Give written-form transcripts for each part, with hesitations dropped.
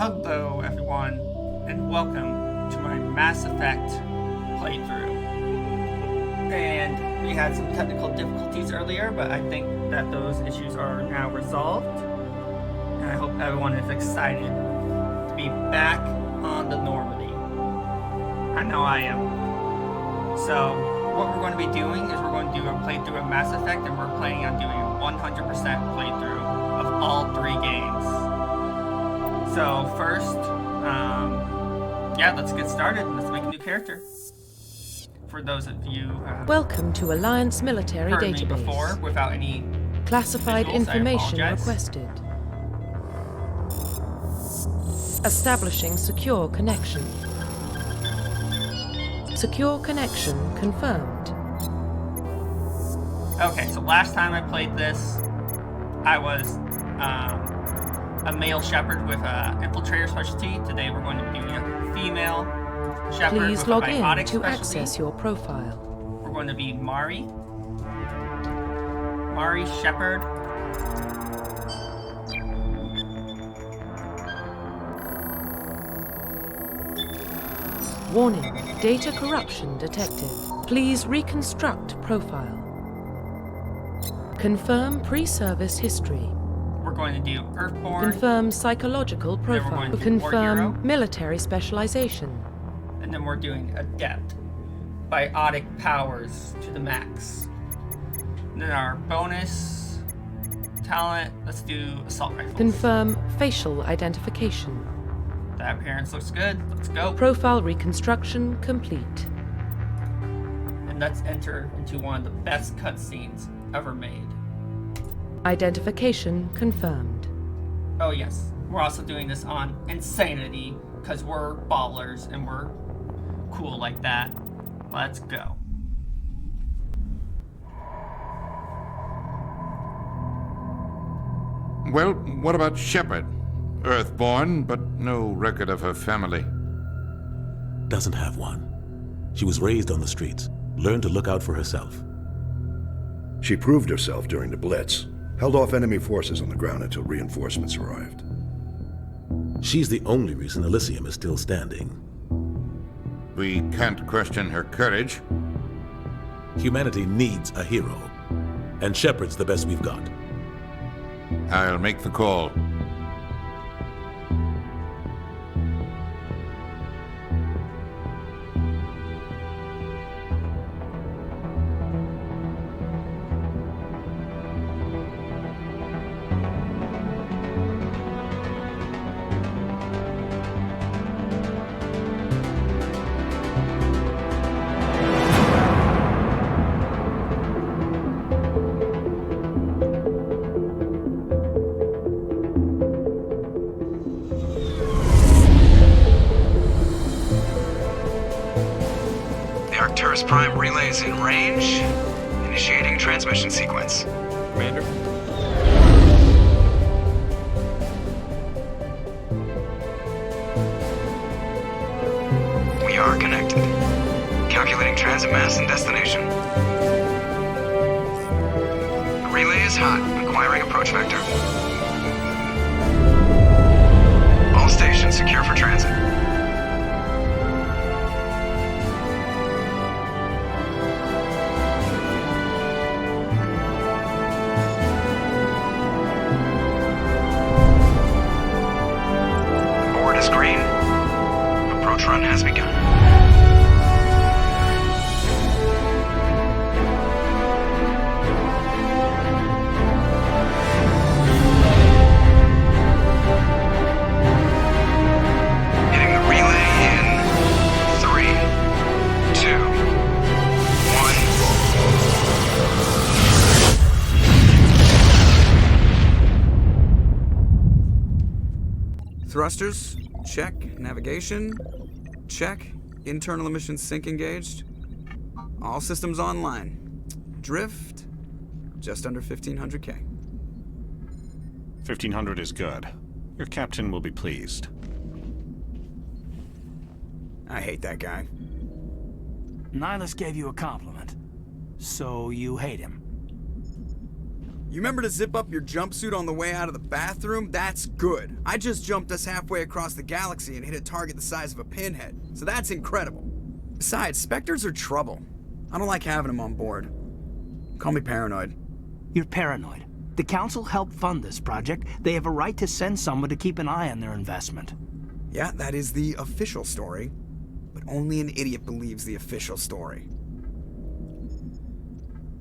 Hello everyone, and welcome to my Mass Effect playthrough. And we had some technical difficulties earlier, but I think that those issues are now resolved. And I hope everyone is excited to be back on the Normandy. I know I am. So, what we're going to be doing is we're going to do a playthrough of Mass Effect, and we're planning on doing a 100% playthrough of all 3 games. So first, let's get started. Let's make a new character. For those of you welcome to Alliance Military heard Database. me before without any classified visuals, information requested. Establishing secure connection. Secure connection confirmed. Okay, so last time I played this, I was a male shepherd with an infiltrator specialty. Today we're going to be doing a female shepherd Please with log a in biotic to specialty. access your profile. We're going to be Mari Shepherd. Warning, data corruption detected. Please reconstruct profile. Confirm pre-service history. We're going to do Earthborn. Confirm psychological profile. going to do War Hero. Confirm military specialization. And then we're doing Adept. Biotic powers to the max. And then our bonus talent, let's do Assault Rifles. Confirm facial identification. That appearance looks good. Let's go. Profile reconstruction complete. And let's enter into one of the best cutscenes ever made. Identification confirmed. Oh yes, we're also doing this on Insanity, because we're ballers and we're cool like that. Let's go. Well, what about Shepard? Earthborn, but no record of her family. Doesn't have one. She was raised on the streets, learned to look out for herself. She proved herself during the Blitz, held off enemy forces on the ground until reinforcements arrived. She's the only reason Elysium is still standing. We can't question her courage. Humanity needs a hero, and Shepard's the best we've got. I'll make the call. Prime relays in range. Initiating transmission sequence. Commander? We are connected. Calculating transit mass and destination. The relay is hot, acquiring approach vector. All stations secure for transit. Green. Approach run has begun. Hitting the relay in 3, 2, 1. Thrusters? Check. Navigation? Check. Internal emissions sync engaged. All systems online. Drift? Just under 1500K. 1500 is good. Your captain will be pleased. I hate that guy. Nihilus gave you a compliment. So you hate him. You remember to zip up your jumpsuit on the way out of the bathroom? That's good. I just jumped us halfway across the galaxy and hit a target the size of a pinhead, so that's incredible. Besides, Spectres are trouble. I don't like having them on board. Call me paranoid. You're paranoid. The Council helped fund this project. They have a right to send someone to keep an eye on their investment. Yeah, that is the official story. But only an idiot believes the official story.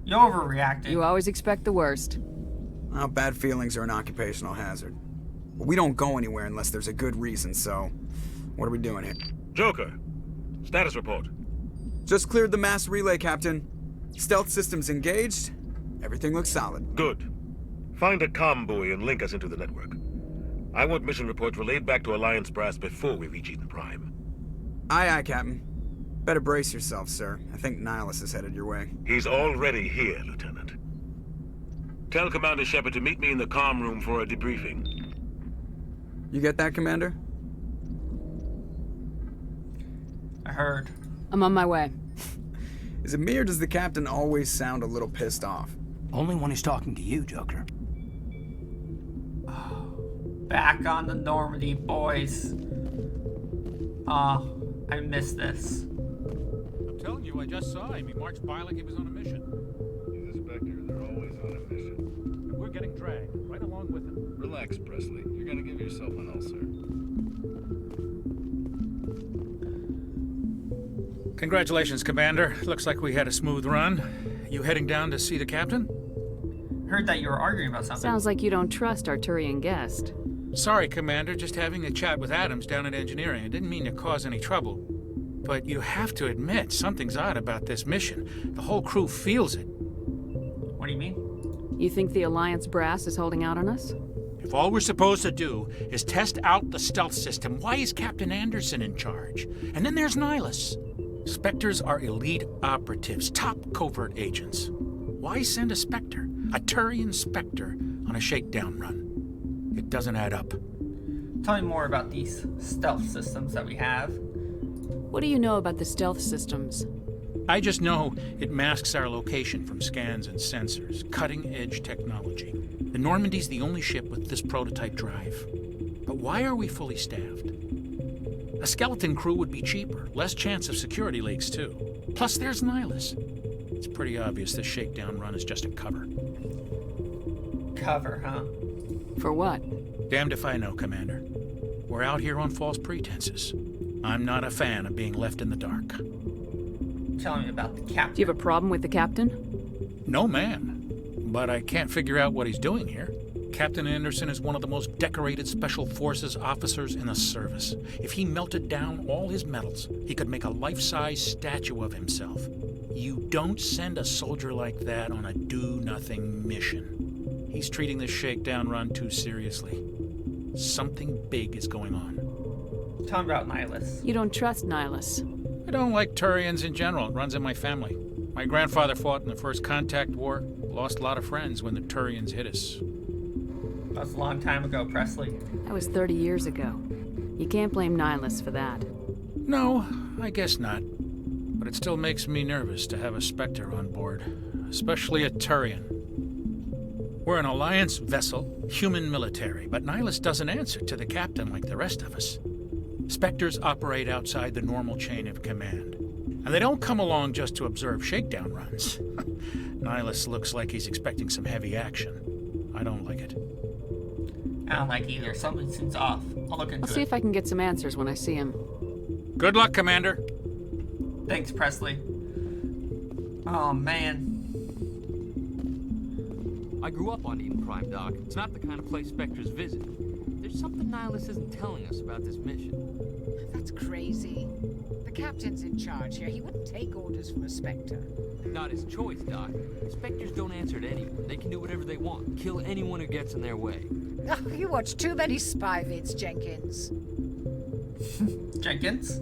You're overreacting. You always expect the worst. Well, bad feelings are an occupational hazard. But we don't go anywhere unless there's a good reason, so... What are we doing here? Joker, status report. Just cleared the mass relay, Captain. Stealth systems engaged. Everything looks solid. Good. Find a comm buoy and link us into the network. I want mission reports relayed back to Alliance brass before we reach Eden Prime. Aye, aye, Captain. Better brace yourself, sir. I think Nihilus is headed your way. He's already here, Lieutenant. Tell Commander Shepard to meet me in the comm room for a debriefing. You get that, Commander? I heard. I'm on my way. Is it me or does the Captain always sound a little pissed off? Only when he's talking to you, Joker. Back on the Normandy, boys. I miss this. I'm telling you, I just saw him. He marched by like he was on a mission. He's a Spectre. They're always on a mission. And we're getting dragged right along with him. Relax, Presley. You're gonna give yourself an ulcer. Congratulations, Commander. Looks like we had a smooth run. You heading down to see the captain? Heard that you were arguing about something. Sounds like you don't trust Arturian guest. Sorry, Commander. Just having a chat with Adams down at engineering. I didn't mean to cause any trouble. But you have to admit, something's odd about this mission. The whole crew feels it. What do you mean? You think the Alliance brass is holding out on us? If all we're supposed to do is test out the stealth system, why is Captain Anderson in charge? And then there's Nihilus. Spectres are elite operatives, top covert agents. Why send a Spectre, a Turian Spectre, on a shakedown run? It doesn't add up. Tell me more about these stealth systems that we have. What do you know about the stealth systems? I just know it masks our location from scans and sensors. Cutting-edge technology. The Normandy's the only ship with this prototype drive. But why are we fully staffed? A skeleton crew would be cheaper, less chance of security leaks too. Plus there's Nihilus. It's pretty obvious this shakedown run is just a cover. Cover, huh? For what? Damned if I know, Commander. We're out here on false pretenses. I'm not a fan of being left in the dark. Tell me about the captain. Do you have a problem with the captain? No, ma'am. But I can't figure out what he's doing here. Captain Anderson is one of the most decorated Special Forces officers in the service. If he melted down all his medals, he could make a life-size statue of himself. You don't send a soldier like that on a do-nothing mission. He's treating this shakedown run too seriously. Something big is going on. Tell me about Nihilus. You don't trust Nihilus. I don't like Turians in general. It runs in my family. My grandfather fought in the First Contact War. Lost a lot of friends when the Turians hit us. That was a long time ago, Presley. That was 30 years ago. You can't blame Nihilus for that. No, I guess not. But it still makes me nervous to have a Spectre on board. Especially a Turian. We're an Alliance vessel, human military, but Nihilus doesn't answer to the captain like the rest of us. Spectres operate outside the normal chain of command. And they don't come along just to observe shakedown runs. Nihilus looks like he's expecting some heavy action. I don't like it. I don't like either. Something seems off. I'll look into it. I'll see if I can get some answers when I see him. Good luck, Commander. Thanks, Presley. Oh, man. I grew up on Eden Prime, Doc. It's not the kind of place Spectres visit. There's something Nihilus isn't telling us about this mission. That's crazy. The captain's in charge here. He wouldn't take orders from a Spectre. Not his choice, Doc. Spectres don't answer to anyone. They can do whatever they want. Kill anyone who gets in their way. Oh, you watch too many spy vids, Jenkins. Jenkins?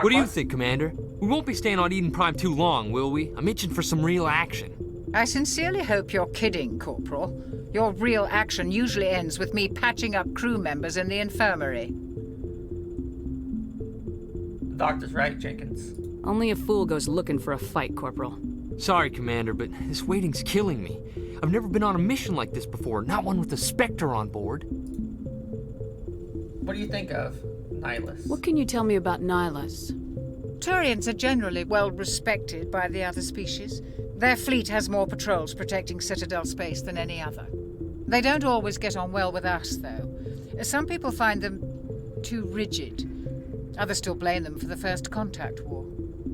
What do you think, Commander? We won't be staying on Eden Prime too long, will we? I'm itching for some real action. I sincerely hope you're kidding, Corporal. Your real action usually ends with me patching up crew members in the infirmary. The doctor's right, Jenkins. Only a fool goes looking for a fight, Corporal. Sorry, Commander, but this waiting's killing me. I've never been on a mission like this before, not one with a Spectre on board. What do you think of Nihilus? What can you tell me about Nihilus? Turians are generally well respected by the other species. Their fleet has more patrols protecting Citadel space than any other. They don't always get on well with us, though. Some people find them too rigid. Others still blame them for the First Contact War.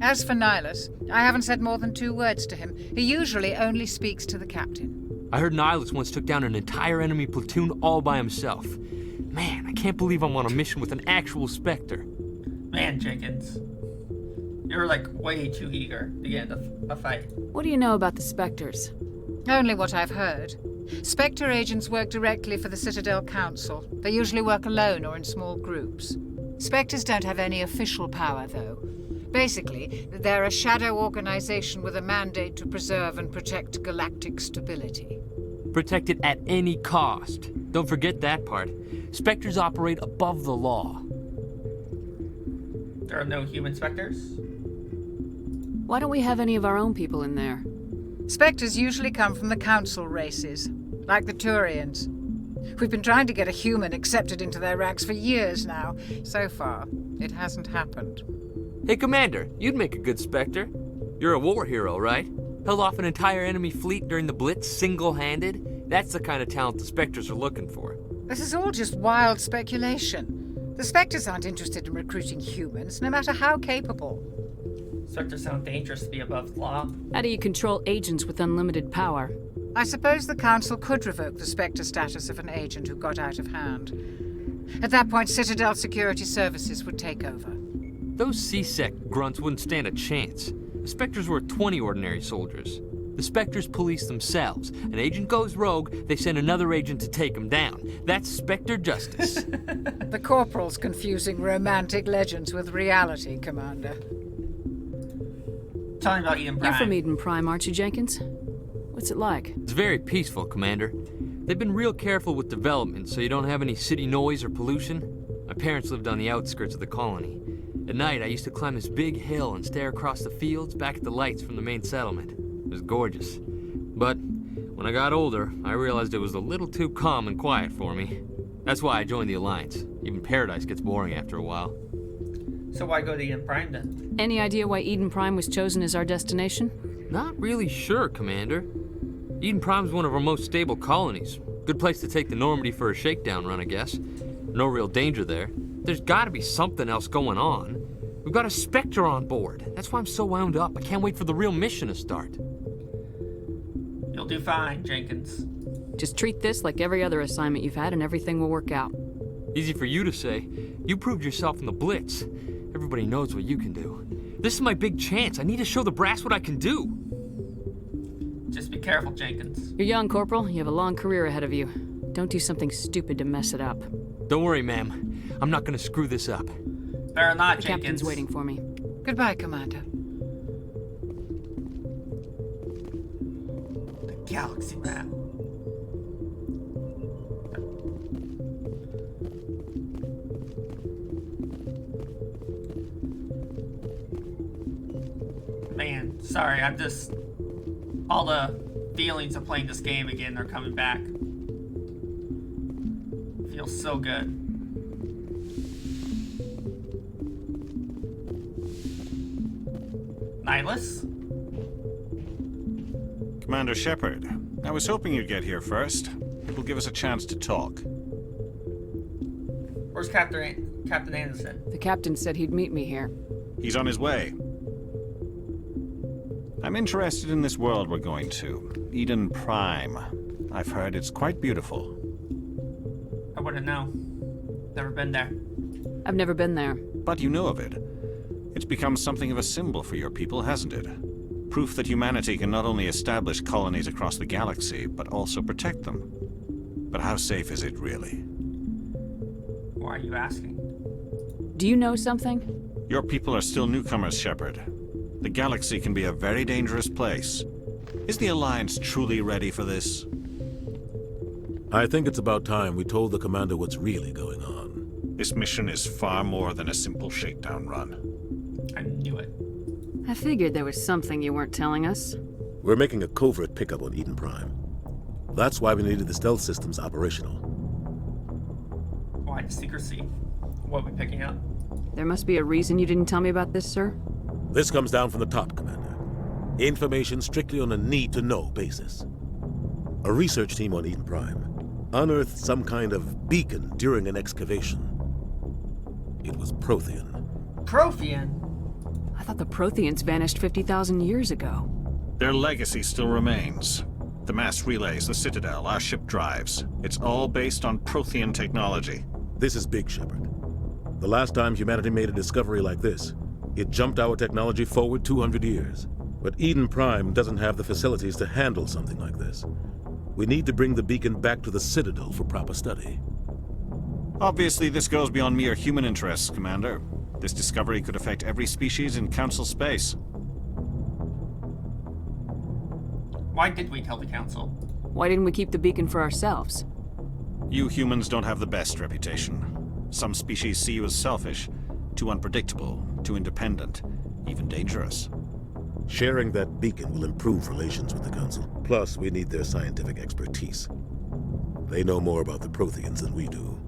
As for Nihilus, I haven't said more than 2 words to him. He usually only speaks to the captain. I heard Nihilus once took down an entire enemy platoon all by himself. Man, I can't believe I'm on a mission with an actual Spectre. Man, Jenkins. You're like way too eager to get into a fight. What do you know about the Spectres? Only what I've heard. Spectre agents work directly for the Citadel Council. They usually work alone or in small groups. Spectres don't have any official power, though. Basically, they're a shadow organization with a mandate to preserve and protect galactic stability. Protect it at any cost. Don't forget that part. Spectres operate above the law. There are no human Spectres? Why don't we have any of our own people in there? Spectres usually come from the Council races, like the Turians. We've been trying to get a human accepted into their ranks for years now. So far, it hasn't happened. Hey, Commander, you'd make a good Spectre. You're a war hero, right? Held off an entire enemy fleet during the Blitz single-handed? That's the kind of talent the Spectres are looking for. This is all just wild speculation. The Spectres aren't interested in recruiting humans, no matter how capable. Spectres sound dangerous to be above the law. How do you control agents with unlimited power? I suppose the Council could revoke the Spectre status of an agent who got out of hand. At that point, Citadel Security Services would take over. Those C-Sec grunts wouldn't stand a chance. The Spectres were 20 ordinary soldiers. The Spectres police themselves. An agent goes rogue, they send another agent to take him down. That's Spectre justice. The Corporal's confusing romantic legends with reality, Commander. Tell me about Eden Prime. You're from Eden Prime, aren't you, Jenkins? What's it like? It's very peaceful, Commander. They've been real careful with development, so you don't have any city noise or pollution. My parents lived on the outskirts of the colony. At night, I used to climb this big hill and stare across the fields back at the lights from the main settlement. It was gorgeous. But when I got older, I realized it was a little too calm and quiet for me. That's why I joined the Alliance. Even Paradise gets boring after a while. So why go to Eden Prime then? Any idea why Eden Prime was chosen as our destination? Not really sure, Commander. Eden Prime's one of our most stable colonies. Good place to take the Normandy for a shakedown run, I guess. No real danger there. There's gotta be something else going on. We've got a Spectre on board. That's why I'm so wound up. I can't wait for the real mission to start. You'll do fine, Jenkins. Just treat this like every other assignment you've had and everything will work out. Easy for you to say. You proved yourself in the Blitz. Everybody knows what you can do. This is my big chance. I need to show the brass what I can do. Just be careful, Jenkins. You're young, Corporal. You have a long career ahead of you. Don't do something stupid to mess it up. Don't worry, ma'am. I'm not gonna screw this up. Better not, The Jenkins. captain's waiting for me. Goodbye, Commander. The galaxy map. Man, sorry, I'm just... All the feelings of playing this game again are coming back. Feels so good. Nihilus? Commander Shepard, I was hoping you'd get here first. It will give us a chance to talk. Where's Captain Anderson? The captain said he'd meet me here. He's on his way. I'm interested in this world we're going to, Eden Prime. I've heard it's quite beautiful. I wouldn't know. Never been there. I've never been there. But you know of it. It's become something of a symbol for your people, hasn't it? Proof that humanity can not only establish colonies across the galaxy, but also protect them. But how safe is it, really? Why are you asking? Do you know something? Your people are still newcomers, Shepard. The galaxy can be a very dangerous place. Is the Alliance truly ready for this? I think it's about time we told the commander what's really going on. This mission is far more than a simple shakedown run. I knew it. I figured there was something you weren't telling us. We're making a covert pickup on Eden Prime. That's why we needed the stealth systems operational. Why the secrecy? What are we picking up? There must be a reason you didn't tell me about this, sir? This comes down from the top, Commander. Information strictly on a need-to-know basis. A research team on Eden Prime unearthed some kind of beacon during an excavation. It was Prothean. Prothean? I thought the Protheans vanished 50,000 years ago. Their legacy still remains. The mass relays, the Citadel, our ship drives. It's all based on Prothean technology. This is big, Shepard. The last time humanity made a discovery like this, it jumped our technology forward 200 years. But Eden Prime doesn't have the facilities to handle something like this. We need to bring the beacon back to the Citadel for proper study. Obviously, this goes beyond mere human interests, Commander. This discovery could affect every species in Council space. Why did we tell the Council? Why didn't we keep the beacon for ourselves? You humans don't have the best reputation. Some species see you as selfish, too unpredictable, too independent, even dangerous. Sharing that beacon will improve relations with the Council. Plus, we need their scientific expertise. They know more about the Protheans than we do.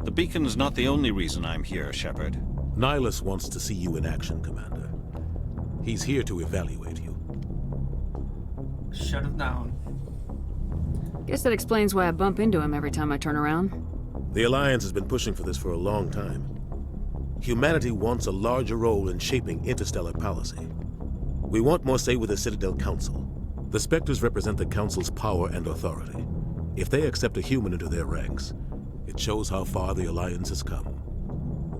The beacon's not the only reason I'm here, Shepard. Nihilus wants to see you in action, Commander. He's here to evaluate you. Should have known. Guess that explains why I bump into him every time I turn around. The Alliance has been pushing for this for a long time. Humanity wants a larger role in shaping interstellar policy. We want more say with the Citadel Council. The Spectres represent the Council's power and authority. If they accept a human into their ranks, it shows how far the Alliance has come.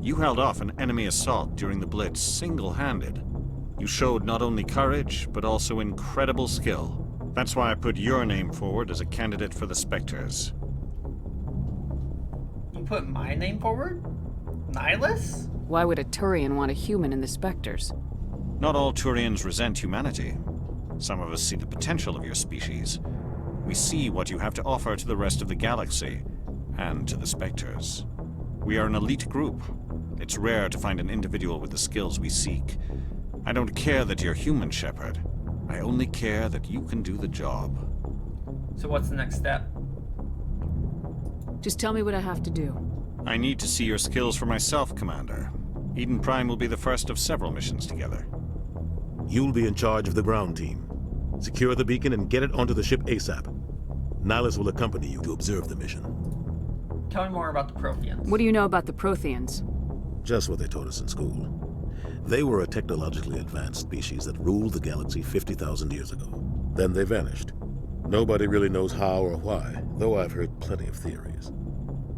You held off an enemy assault during the Blitz single-handed. You showed not only courage, but also incredible skill. That's why I put your name forward as a candidate for the Spectres. You put my name forward? Nihilus? Why would a Turian want a human in the Spectres? Not all Turians resent humanity. Some of us see the potential of your species. We see what you have to offer to the rest of the galaxy, and to the Spectres. We are an elite group. It's rare to find an individual with the skills we seek. I don't care that you're human, Shepard. I only care that you can do the job. So what's the next step? Just tell me what I have to do. I need to see your skills for myself, Commander. Eden Prime will be the first of several missions together. You'll be in charge of the ground team. Secure the beacon and get it onto the ship ASAP. Nihilus will accompany you to observe the mission. Tell me more about the Protheans. What do you know about the Protheans? Just what they taught us in school. They were a technologically advanced species that ruled the galaxy 50,000 years ago. Then they vanished. Nobody really knows how or why, though I've heard plenty of theories.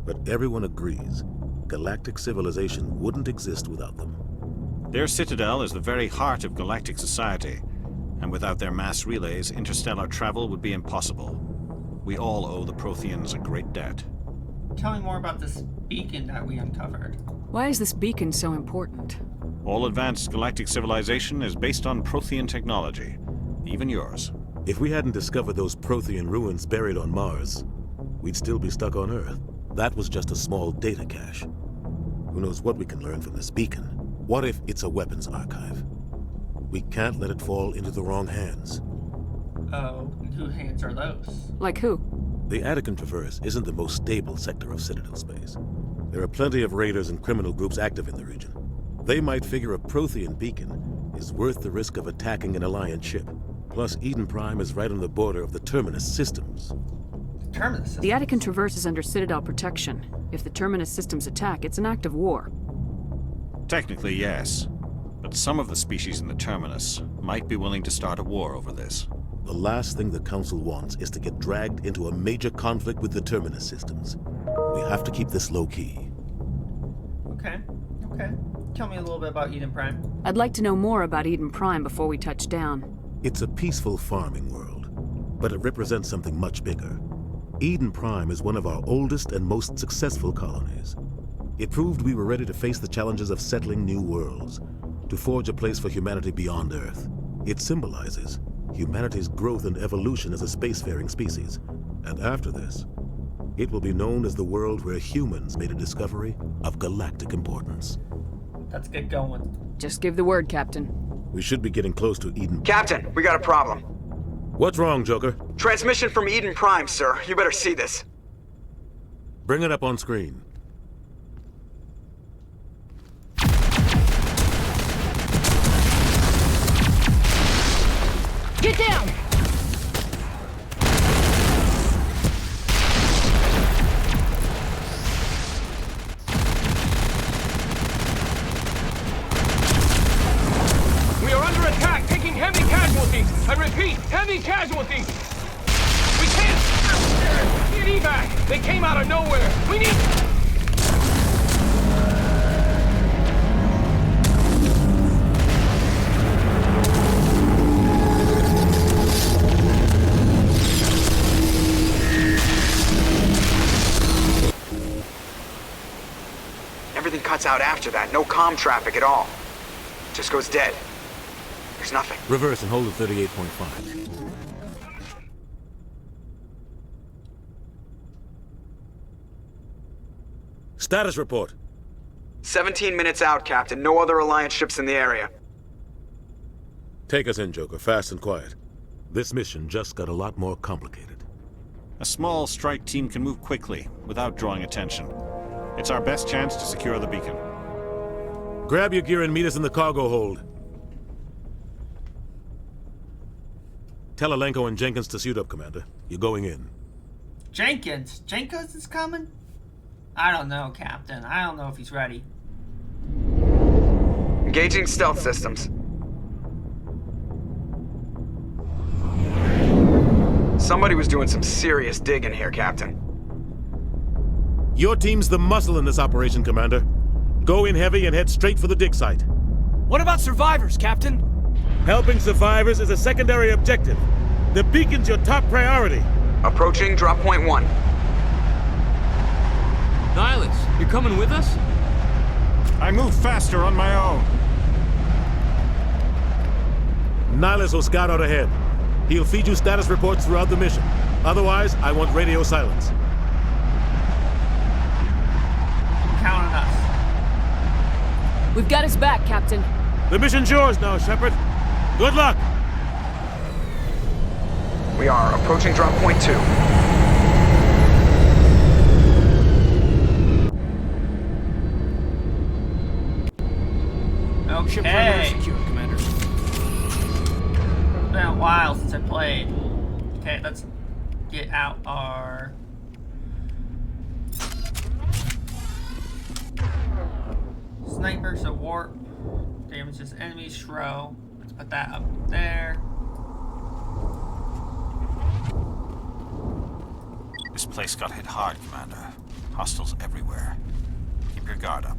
But everyone agrees, galactic civilization wouldn't exist without them. Their Citadel is the very heart of galactic society, and without their mass relays, interstellar travel would be impossible. We all owe the Protheans a great debt. Tell me more about this beacon that we uncovered. Why is this beacon so important? All advanced galactic civilization is based on Prothean technology, even yours. If we hadn't discovered those Prothean ruins buried on Mars, we'd still be stuck on Earth. That was just a small data cache. Who knows what we can learn from this beacon? What if it's a weapons archive? We can't let it fall into the wrong hands. Oh, and whose hands are those? Like who? The Attican Traverse isn't the most stable sector of Citadel space. There are plenty of raiders and criminal groups active in the region. They might figure a Prothean beacon is worth the risk of attacking an Alliance ship. Plus, Eden Prime is right on the border of the Terminus systems. Terminus systems? The Attican Traverse is under Citadel protection. If the Terminus systems attack, it's an act of war. Technically, yes. But some of the species in the Terminus might be willing to start a war over this. The last thing the Council wants is to get dragged into a major conflict with the Terminus systems. We have to keep this low-key. Okay. Tell me a little bit about Eden Prime. I'd like to know more about Eden Prime before we touch down. It's a peaceful farming world, but it represents something much bigger. Eden Prime is one of our oldest and most successful colonies. It proved we were ready to face the challenges of settling new worlds, to forge a place for humanity beyond Earth. It symbolizes humanity's growth and evolution as a spacefaring species. And after this, it will be known as the world where humans made a discovery of galactic importance. Let's get going. Just give the word, Captain. We should be getting close to Eden. Captain, we got a problem. What's wrong, Joker? Transmission from Eden Prime, sir. You better see this. Bring it up on screen. Get down! We are under attack, taking heavy casualties. I repeat, heavy casualties. We can't get evac. They came out of nowhere. We need... Everything cuts out after that. No comm traffic at all. Just goes dead. There's nothing. Reverse and hold at 38.5. Status report. 17 minutes out, Captain. No other Alliance ships in the area. Take us in, Joker, fast and quiet. This mission just got a lot more complicated. A small strike team can move quickly, without drawing attention. It's our best chance to secure the beacon. Grab your gear and meet us in the cargo hold. Tell Alenko and Jenkins to suit up, Commander. You're going in. Jenkins? Jenkins is coming? I don't know, Captain. I don't know if he's ready. Engaging stealth systems. Somebody was doing some serious digging here, Captain. Your team's the muscle in this operation, Commander. Go in heavy and head straight for the dig site. What about survivors, Captain? Helping survivors is a secondary objective. The beacon's your top priority. Approaching drop point 1. Nihilus, you're coming with us? I move faster on my own. Nihilus will scout out ahead. He'll feed you status reports throughout the mission. Otherwise, I want radio silence. Count on us. We've got his back, Captain. The mission's yours now, Shepard. Good luck! We are approaching drop point 2. Ship Okay. perimeter secure, Commander. It's been a while since I played. Okay, let's get out our... Snipers, a warp. Damages enemy shroud. Let's put that up there. This place got hit hard, Commander. Hostiles everywhere. Keep your guard up.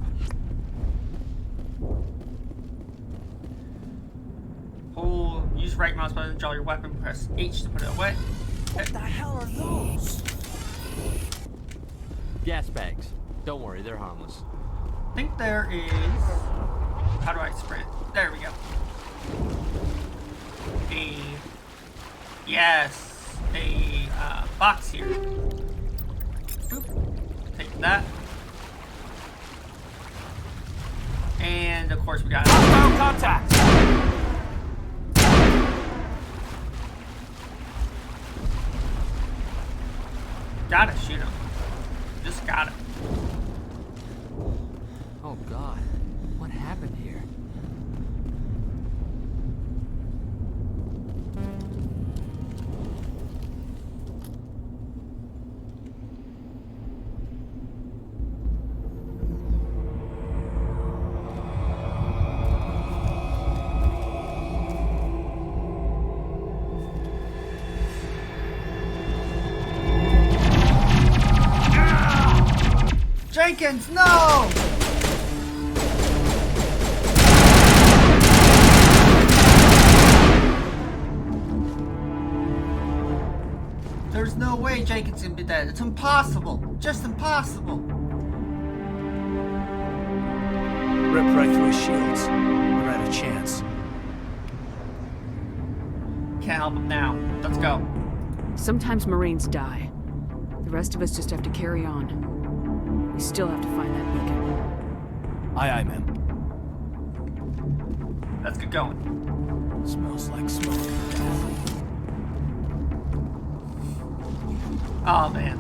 Use right mouse button to draw your weapon. Press H to put it away. What the hell are those? Gas bags. Don't worry, they're harmless. I think there is... How do I sprint? There we go. A box here. Boop. Take that. And of course we got outbound contact. Gotta shoot him. Just gotta. Oh God, what happened here? Jenkins, no! There's no way Jenkins can be dead. It's impossible. Just impossible. Rip right through his shields. We're at a chance. Can't help him now. Let's go. Sometimes Marines die. The rest of us just have to carry on. We still have to find that beacon. Aye, aye, ma'am. Let's get going. Smells like smoke. Oh man.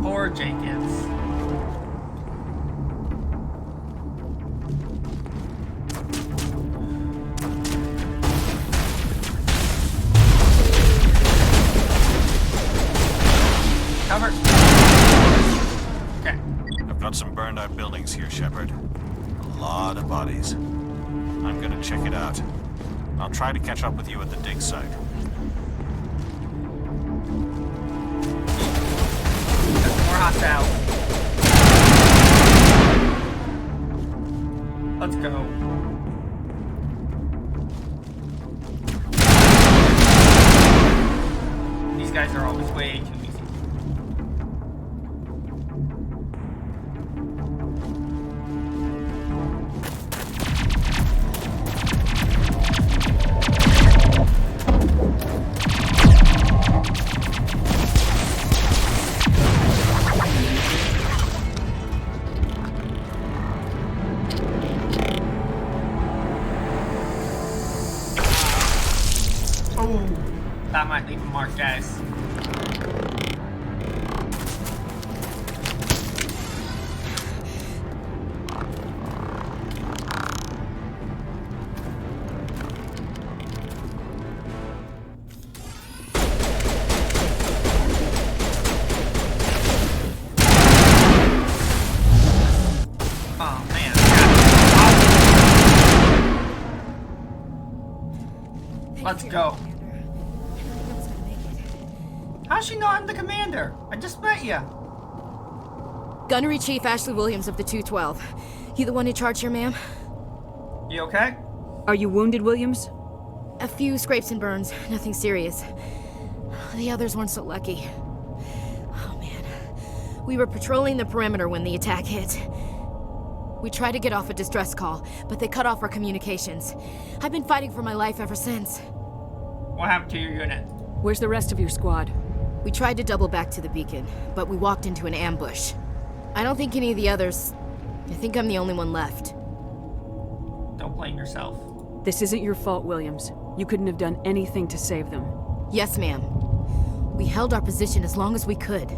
Poor Jenkins. Cover. Okay. I've got some burned out buildings here, Shepard. A lot of bodies. I'm gonna check it out. I'll try to catch up with you at the dig site. There's more hostiles. Let's go. These guys are always way too easy. Oh, that might leave a mark, guys. Oh man. Let's go. How's she know I'm the commander? I just met ya. Gunnery Chief Ashley Williams of the 212. You the one in charge here, ma'am? You okay? Are you wounded, Williams? A few scrapes and burns, nothing serious. The others weren't so lucky. Oh man. We were patrolling the perimeter when the attack hit. We tried to get off a distress call, but they cut off our communications. I've been fighting for my life ever since. What happened to your unit? Where's the rest of your squad? We tried to double back to the beacon, but we walked into an ambush. I don't think any of the others... I think I'm the only one left. Don't blame yourself. This isn't your fault, Williams. You couldn't have done anything to save them. Yes, ma'am. We held our position as long as we could,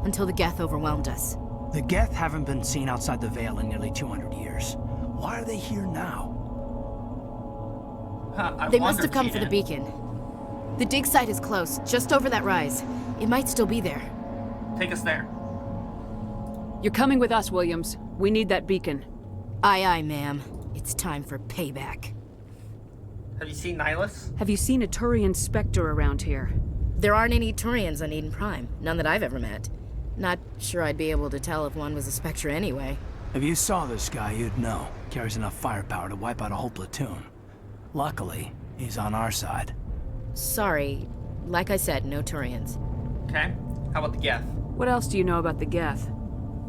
until the Geth overwhelmed us. The Geth haven't been seen outside the Veil in nearly 200 years. Why are they here now? They must have come for the beacon. The dig site is close, just over that rise. It might still be there. Take us there. You're coming with us, Williams. We need that beacon. Aye, aye, ma'am. It's time for payback. Have you seen Nihilus? Have you seen a Turian Spectre around here? There aren't any Turians on Eden Prime. None that I've ever met. Not sure I'd be able to tell if one was a Spectre anyway. If you saw this guy, you'd know. Carries enough firepower to wipe out a whole platoon. Luckily, he's on our side. Sorry. Like I said, no Turians. Okay. How about the Geth? What else do you know about the Geth?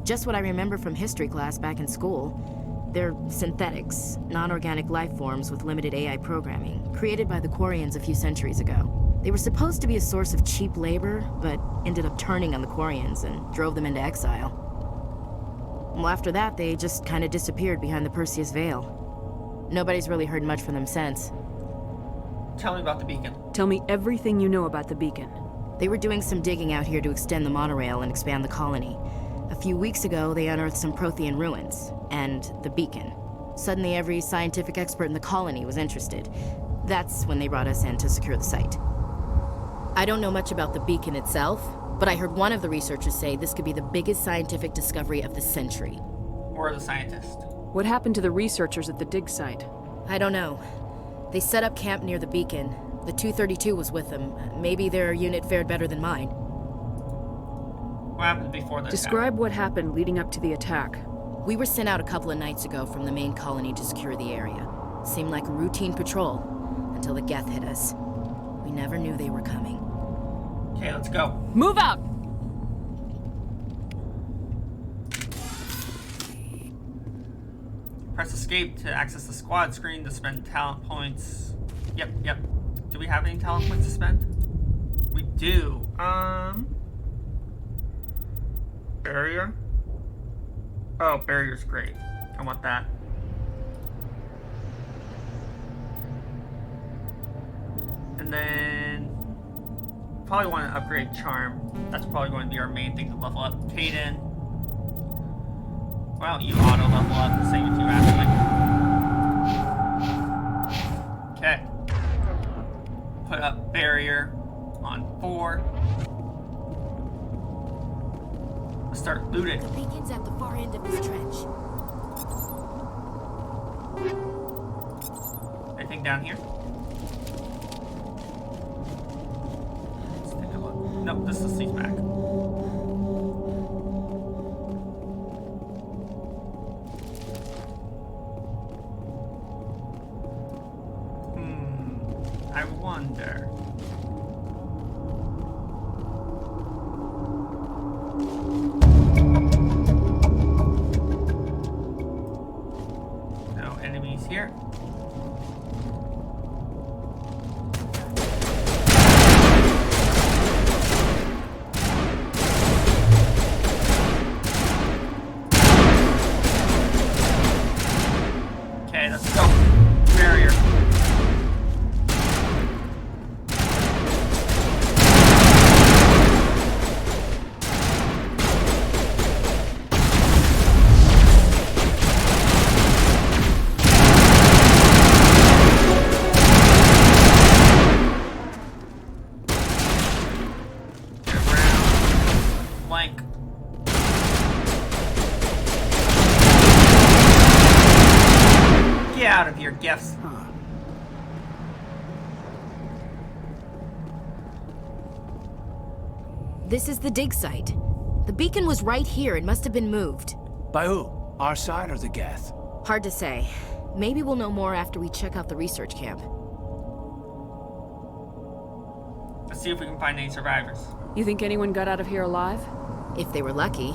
Just what I remember from history class back in school. They're synthetics, non-organic life forms with limited AI programming, created by the Quarians a few centuries ago. They were supposed to be a source of cheap labor, but ended up turning on the Quarians and drove them into exile. Well, after that, they just kind of disappeared behind the Perseus Veil. Nobody's really heard much from them since. Tell me about the beacon. Tell me everything you know about the beacon. They were doing some digging out here to extend the monorail and expand the colony. A few weeks ago, they unearthed some Prothean ruins, and the beacon. Suddenly, every scientific expert in the colony was interested. That's when they brought us in to secure the site. I don't know much about the beacon itself, but I heard one of the researchers say this could be the biggest scientific discovery of the century. Or the scientist. What happened to the researchers at the dig site? I don't know. They set up camp near the beacon. The 232 was with them. Maybe their unit fared better than mine. What happened before this? Describe what happened leading up to the attack. We were sent out a couple of nights ago from the main colony to secure the area. Seemed like a routine patrol, until the Geth hit us. We never knew they were coming. Okay, let's go. Move out! Press escape to access the squad screen to spend talent points. Yep. Do we have any talent points to spend? We do. Barrier? Oh, barrier's great. I want that. And then probably want to upgrade Charm. That's probably going to be our main thing to level up. Caden. Why don't you auto level up the same as you actually? Okay. Put up barrier on 4. Let's start looting. The beacon's at the far end of this trench. Anything down here? Let's take a look. Nope, this is these back. I wonder. No enemies here. Okay, let's go. Barrier. Flank. Get out of here, gifts. This is the dig site. The beacon was right here. It must have been moved. By who? Our side or the Geth? Hard to say. Maybe we'll know more after we check out the research camp. Let's see if we can find any survivors. You think anyone got out of here alive? If they were lucky.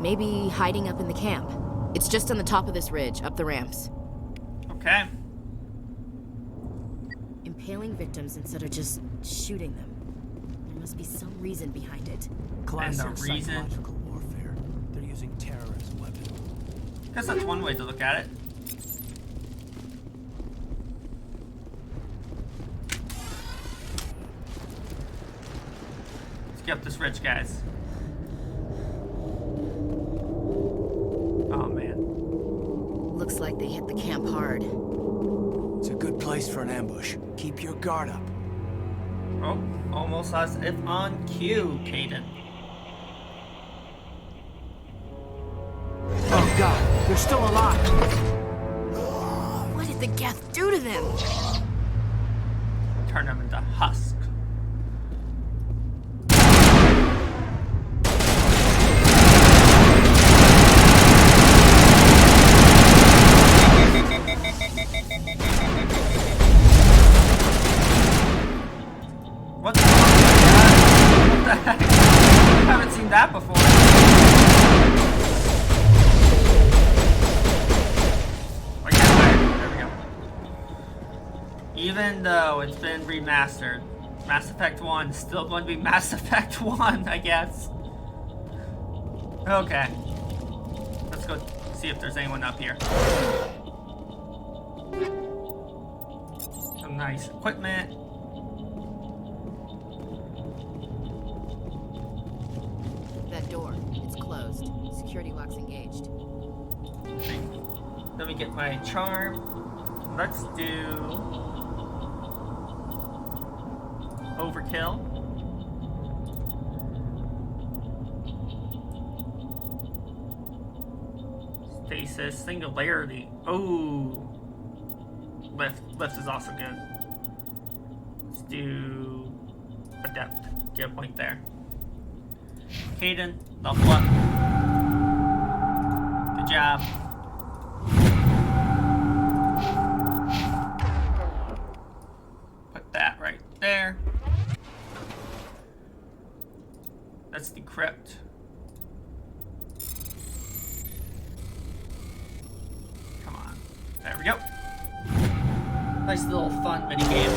Maybe hiding up in the camp. It's just on the top of this ridge, up the ramps. Okay. Impaling victims instead of just shooting them. There must be some reason behind it. Classic And the reason? psychological warfare. They're using terror as a weapon. Guess that's one way to look at it. Let's get up this ridge, guys. Oh man. Looks like they hit the camp hard. It's a good place for an ambush. Keep your guard up. Oh, almost as if on cue, Caden. Oh god, they're still alive! What did the Geth do to them? Turn them into husk. What the heck? I haven't seen that before. There we go. Even though it's been remastered, Mass Effect 1 is still going to be Mass Effect 1, I guess. Okay. Let's go see if there's anyone up here. Some nice equipment. That door, it's closed. Security lock's engaged. Let me get my charm. Let's do overkill. Stasis, singularity. Oh, lift is also good. Let's do adept. Get a point there. Caden, level up. Good job. Put that right there. Let's decrypt. Come on. There we go. Nice little fun minigame.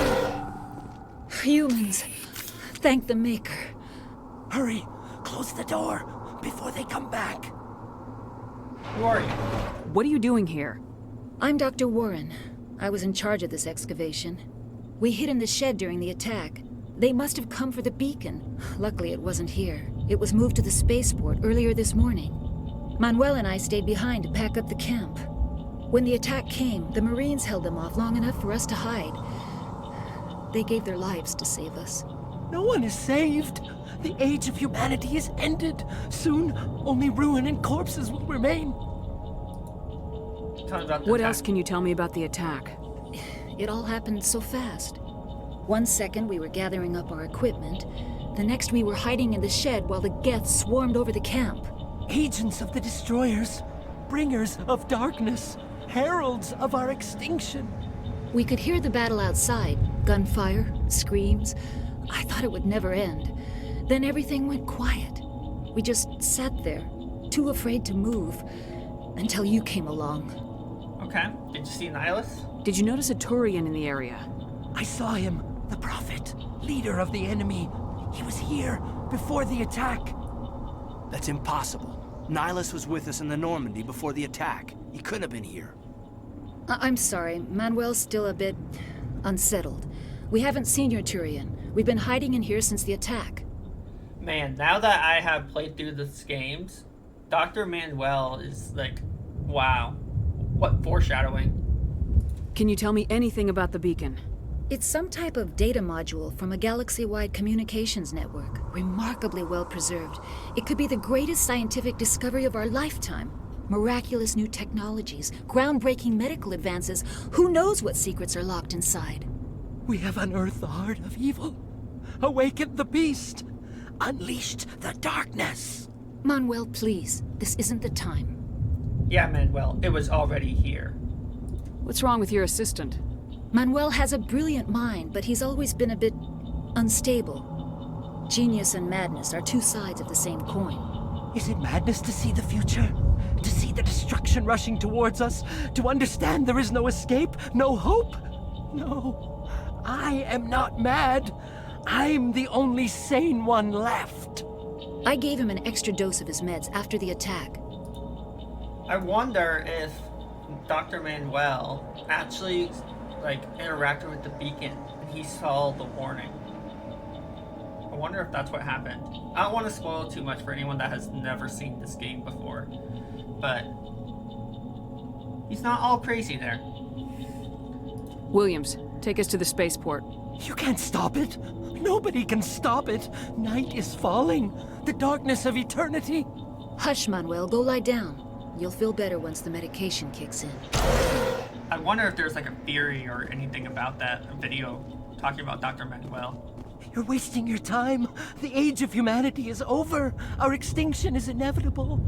Humans. Thank the Maker. Hurry! Close the door before they come back. Who are you? What are you doing here? I'm Dr. Warren. I was in charge of this excavation. We hid in the shed during the attack. They must have come for the beacon. Luckily, it wasn't here. It was moved to the spaceport earlier this morning. Manuel and I stayed behind to pack up the camp. When the attack came, the Marines held them off long enough for us to hide. They gave their lives to save us. No one is saved. The age of humanity is ended. Soon, only ruin and corpses will remain. What else can you tell me about the attack? It all happened so fast. One second we were gathering up our equipment. The next we were hiding in the shed while the Geth swarmed over the camp. Agents of the destroyers, bringers of darkness, heralds of our extinction. We could hear the battle outside. Gunfire, screams. I thought it would never end. Then everything went quiet. We just sat there, too afraid to move, until you came along. Okay. Did you see Nihilus? Did you notice a Turian in the area? I saw him, the Prophet, leader of the enemy. He was here before the attack. That's impossible. Nihilus was with us in the Normandy before the attack. He couldn't have been here. I'm sorry. Manuel's still a bit unsettled. We haven't seen your Turian. We've been hiding in here since the attack. Man, now that I have played through these games, Dr. Manuel is like, wow. What foreshadowing. Can you tell me anything about the beacon? It's some type of data module from a galaxy-wide communications network. Remarkably well preserved. It could be the greatest scientific discovery of our lifetime. Miraculous new technologies, groundbreaking medical advances. Who knows what secrets are locked inside? We have unearthed the heart of evil, awakened the beast, unleashed the darkness. Manuel, please. This isn't the time. Yeah, Manuel, it was already here. What's wrong with your assistant? Manuel has a brilliant mind, but he's always been a bit unstable. Genius and madness are two sides of the same coin. Is it madness to see the future? To see the destruction rushing towards us? To understand there is no escape? No hope? No. I am not mad. I'm the only sane one left. I gave him an extra dose of his meds after the attack. I wonder if Dr. Manuel actually interacted with the beacon and he saw the warning. I wonder if that's what happened. I don't want to spoil too much for anyone that has never seen this game before, but he's not all crazy there. Williams, take us to the spaceport. You can't stop it. Nobody can stop it. Night is falling. The darkness of eternity. Hush, Manuel. Go lie down. You'll feel better once the medication kicks in. I wonder if there's like a theory or anything about that, a video talking about Dr. Manuel. You're wasting your time. The age of humanity is over. Our extinction is inevitable.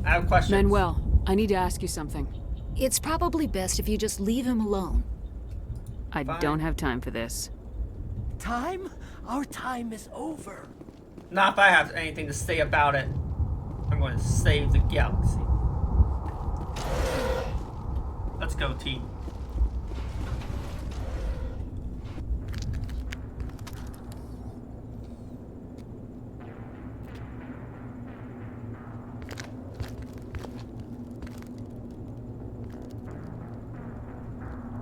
I have questions. Manuel, I need to ask you something. It's probably best if you just leave him alone. I don't have time for this. Time? Our time is over. Not if I have anything to say about it. I'm going to save the galaxy. Let's go, team.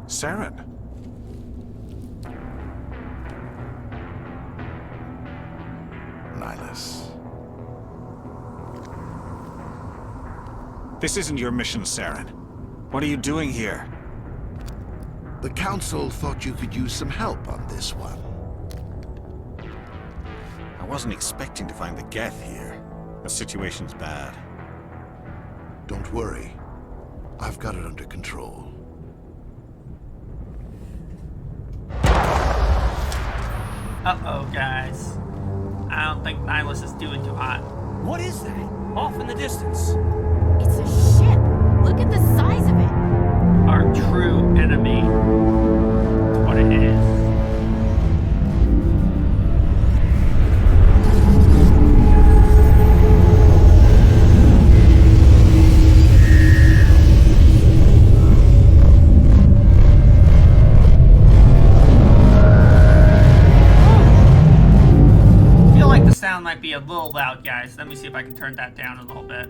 Saren. Nihilus. This isn't your mission, Saren. What are you doing here? The Council thought you could use some help on this one. I wasn't expecting to find the Geth here. The situation's bad. Don't worry. I've got it under control. Uh-oh, guys. I don't think Nihilus is doing too hot. What is that? Off in the distance. It's a ship. Look at the size of it. Our true enemy. That's what it is. I feel like the sound might be a little loud, guys. Let me see if I can turn that down a little bit.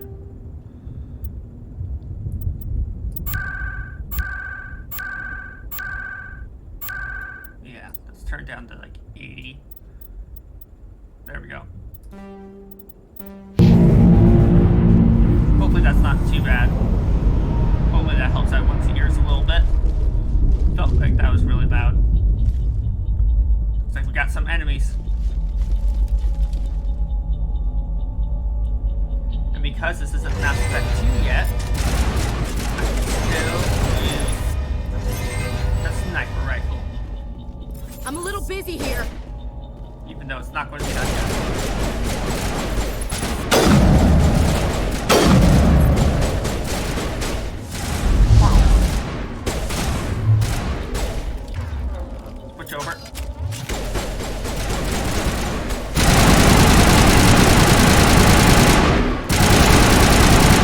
Yeah, let's turn down to like 80. There we go. Hopefully that's not too bad. Hopefully that helps everyone's ears a little bit. Felt like that was really loud. Looks like we got some enemies. And because this isn't Mass Effect 2 yet, I can still use the sniper rifle. I'm a little busy here. Even though it's not going to be done yet. Switch over.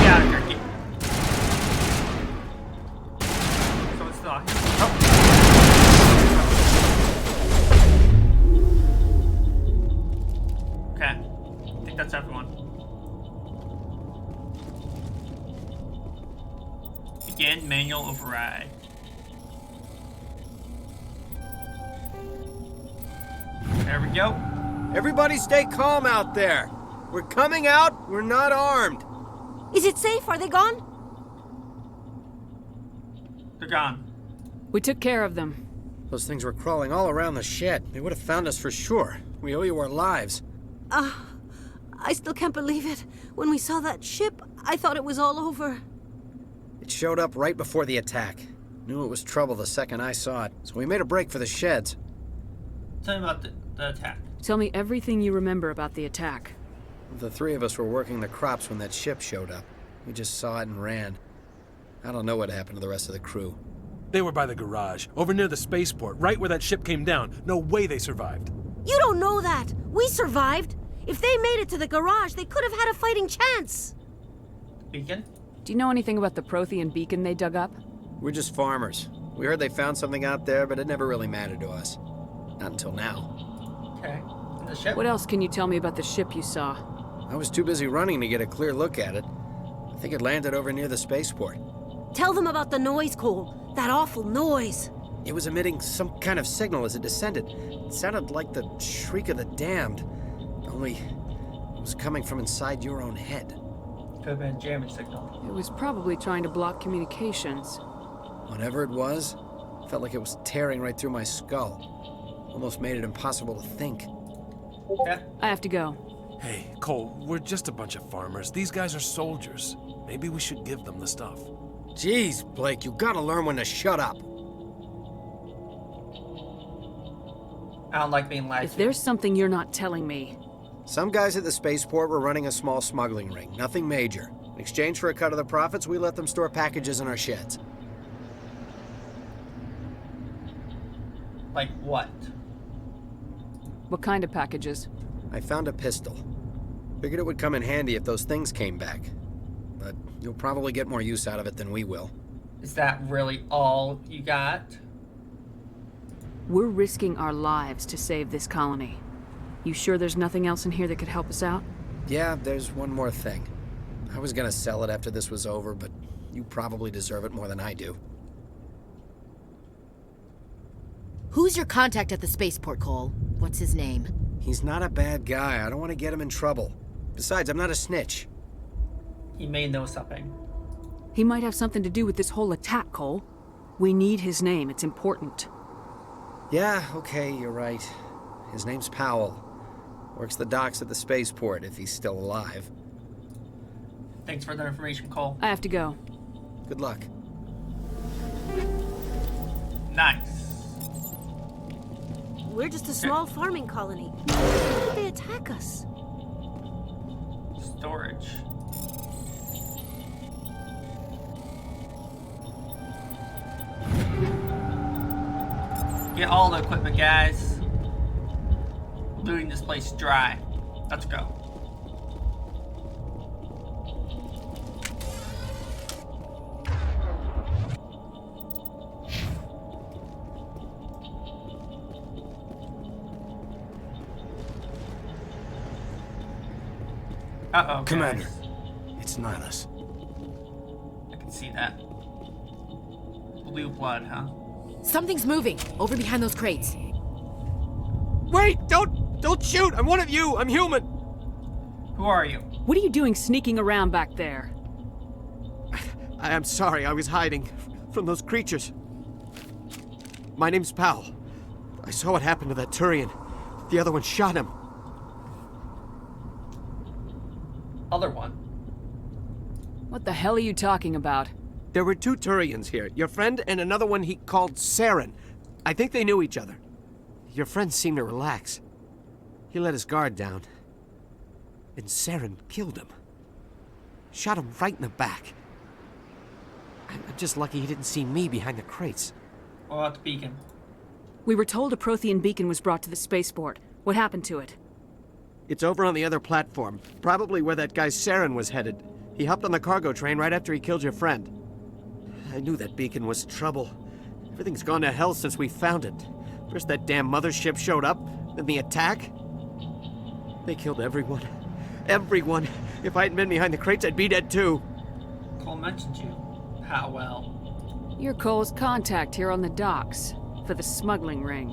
Yeah, Jerky. So it's not. Oh. Okay. I think that's everyone. Begin manual override. There we go. Everybody stay calm out there. We're coming out. We're not armed. Is it safe? Are they gone? They're gone. We took care of them. Those things were crawling all around the shed. They would have found us for sure. We owe you our lives. I still can't believe it. When we saw that ship, I thought it was all over. It showed up right before the attack. Knew it was trouble the second I saw it, so we made a break for the sheds. Tell me about the attack. Tell me everything you remember about the attack. The three of us were working the crops when that ship showed up. We just saw it and ran. I don't know what happened to the rest of the crew. They were by the garage, over near the spaceport, right where that ship came down. No way they survived. You don't know that. We survived. If they made it to the garage, they could have had a fighting chance. Beacon? Do you know anything about the Prothean beacon they dug up? We're just farmers. We heard they found something out there, but it never really mattered to us. Not until now. Okay. And the ship? What else can you tell me about the ship you saw? I was too busy running to get a clear look at it. I think it landed over near the spaceport. Tell them about the noise, Cole. That awful noise. It was emitting some kind of signal as it descended. It sounded like the shriek of the damned. Only it was coming from inside your own head. Could have been a jamming signal. It was probably trying to block communications. Whatever it was, felt like it was tearing right through my skull. Almost made it impossible to think. Yeah. I have to go. Hey, Cole, we're just a bunch of farmers. These guys are soldiers. Maybe we should give them the stuff. Jeez, Blake, you gotta learn when to shut up. I don't like being lied to. If there's something you're not telling me. Some guys at the spaceport were running a small smuggling ring, nothing major. In exchange for a cut of the profits, we let them store packages in our sheds. Like what? What kind of packages? I found a pistol. Figured it would come in handy if those things came back. But you'll probably get more use out of it than we will. Is that really all you got? We're risking our lives to save this colony. You sure there's nothing else in here that could help us out? Yeah, there's one more thing. I was gonna sell it after this was over, but you probably deserve it more than I do. Who's your contact at the spaceport, Cole? What's his name? He's not a bad guy. I don't want to get him in trouble. Besides, I'm not a snitch. He may know something. He might have something to do with this whole attack, Cole. We need his name. It's important. Yeah, okay, you're right. His name's Powell. Works the docks at the spaceport, if he's still alive. Thanks for the information, Cole. I have to go. Good luck. Nice. We're just a small farming colony. Why did they attack us? Storage. Get all the equipment, guys. Looting this place dry. Let's go. Uh-oh, Commander, it's Nihilus. I can see that. Blue blood, huh? Something's moving, over behind those crates. Wait! Don't Don't shoot! I'm one of you! I'm human! Who are you? What are you doing sneaking around back there? I'm sorry, I was hiding from those creatures. My name's Powell. I saw what happened to that Turian. The other one shot him. Other one? What the hell are you talking about? There were 2 Turians here. Your friend and another one he called Saren. I think they knew each other. Your friend seemed to relax. He let his guard down. And Saren killed him. Shot him right in the back. I'm just lucky he didn't see me behind the crates. What about the beacon? We were told a Prothean beacon was brought to the spaceport. What happened to it? It's over on the other platform. Probably where that guy Saren was headed. He hopped on the cargo train right after he killed your friend. I knew that beacon was trouble. Everything's gone to hell since we found it. First that damn mothership showed up, then the attack. They killed everyone. Everyone. If I hadn't been behind the crates, I'd be dead too. Cole mentioned you. How well? You're Cole's contact here on the docks for the smuggling ring.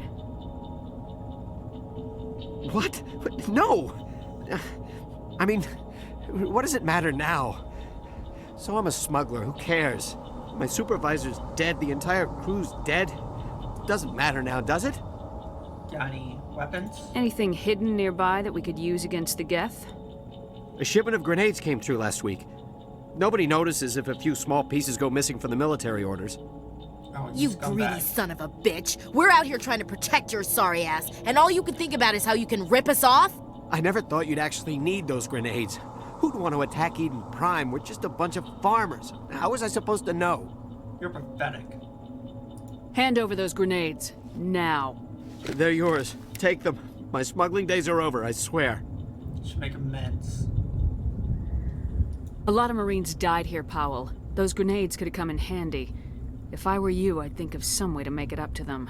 What? No! I mean, what does it matter now? So I'm a smuggler, who cares? My supervisor's dead, the entire crew's dead. Doesn't matter now, does it? Got any weapons? Anything hidden nearby that we could use against the Geth? A shipment of grenades came through last week. Nobody notices if a few small pieces go missing from the military orders. Oh, You greedy son of a bitch. We're out here trying to protect your sorry ass, and all you can think about is how you can rip us off? I never thought you'd actually need those grenades. Who'd want to attack Eden Prime? We're just a bunch of farmers. How was I supposed to know? You're pathetic. Hand over those grenades. Now. They're yours. Take them. My smuggling days are over, I swear. Should make amends. A lot of Marines died here, Powell. Those grenades could have come in handy. If I were you, I'd think of some way to make it up to them.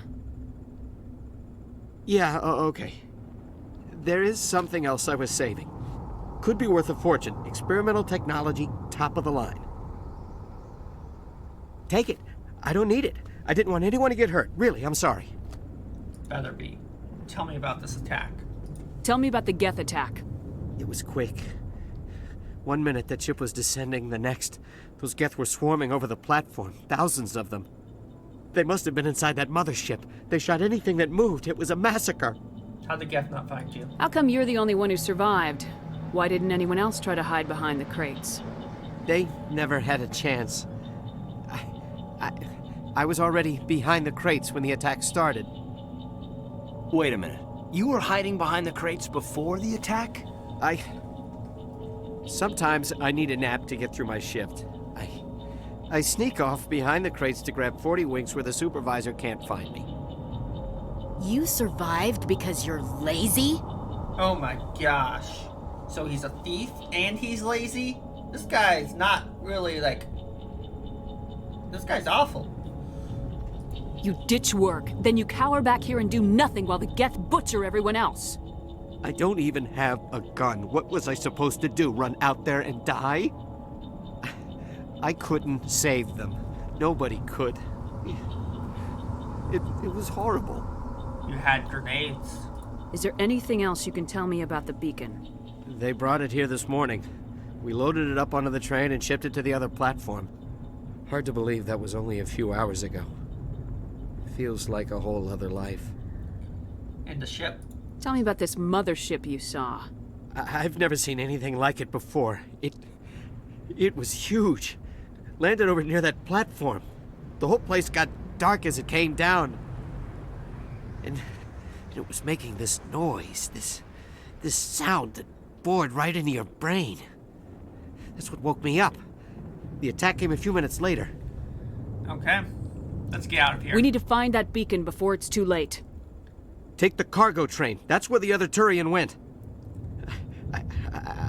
Yeah, okay. There is something else I was saving. Could be worth a fortune. Experimental technology, top of the line. Take it. I don't need it. I didn't want anyone to get hurt. Really, I'm sorry. Better be. Tell me about this attack. Tell me about the Geth attack. It was quick. 1 minute that ship was descending, the next, those Geth were swarming over the platform, thousands of them. They must have been inside that mothership. They shot anything that moved. It was a massacre. How'd the Geth not find you? How come you're the only one who survived? Why didn't anyone else try to hide behind the crates? They never had a chance. I was already behind the crates when the attack started. Wait a minute. You were hiding behind the crates before the attack? Sometimes I need a nap to get through my shift. I sneak off behind the crates to grab 40 winks where the supervisor can't find me. You survived because you're lazy? Oh my gosh. So he's a thief and he's lazy? This guy's not really like... This guy's awful. You ditch work, then you cower back here and do nothing while the Geth butcher everyone else. I don't even have a gun. What was I supposed to do? Run out there and die? I couldn't save them. Nobody could. It was horrible. You had grenades. Is there anything else you can tell me about the beacon? They brought it here this morning. We loaded it up onto the train and shipped it to the other platform. Hard to believe that was only a few hours ago. Feels like a whole other life. And the ship? Tell me about this mothership you saw. I've never seen anything like it before. It was huge. Landed over near that platform. The whole place got dark as it came down. And it was making this noise, this sound that bored right into your brain. That's what woke me up. The attack came a few minutes later. Okay. Let's get out of here. We need to find that beacon before it's too late. Take the cargo train. That's where the other Turian went.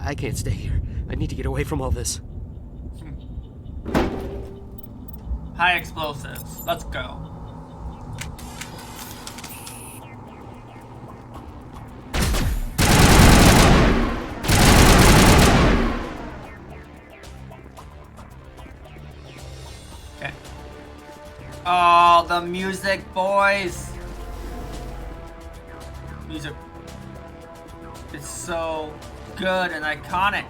I can't stay here. I need to get away from all this. High explosives. Let's go. Okay. Oh, the music, boys. Music. is so good and iconic.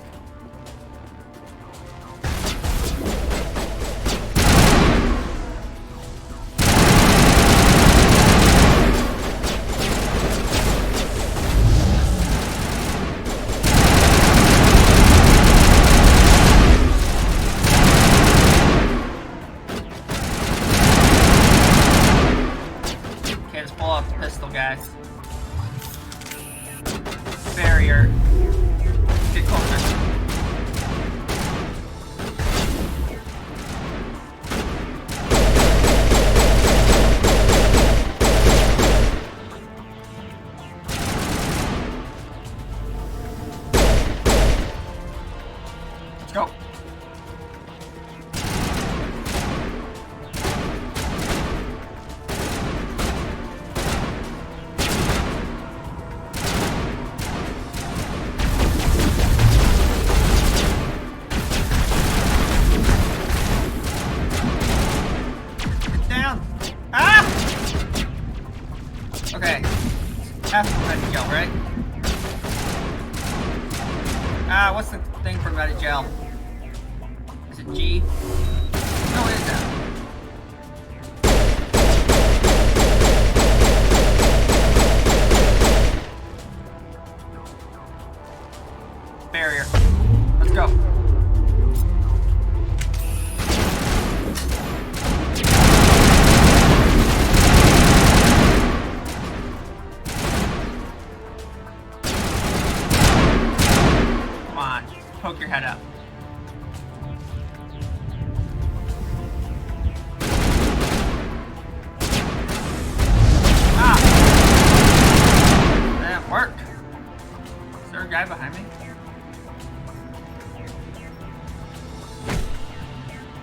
Okay, let's pull off the pistol, guys. Barrier. Get closer. Let's go. Okay. F for Medigel, right? What's the thing for Medigel? Is it G? No, it is F. Barrier. Let's go. Poke your head up. Ah! That worked. Is there a guy behind me?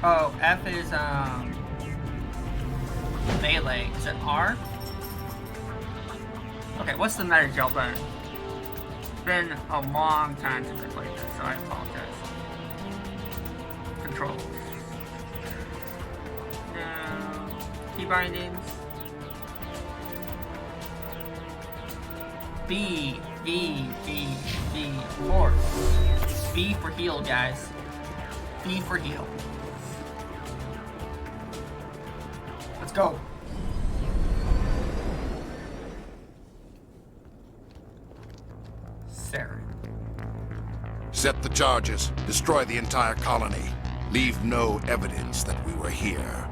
Oh, F is melee. Is it R? Okay, what's the Medigel button? It's been a long time since I played this, so I apologize. Control. Key bindings. B, of course. B for heal, guys. B for heal. Let's go. Sarah. Set the charges. Destroy the entire colony. Leave no evidence that we were here.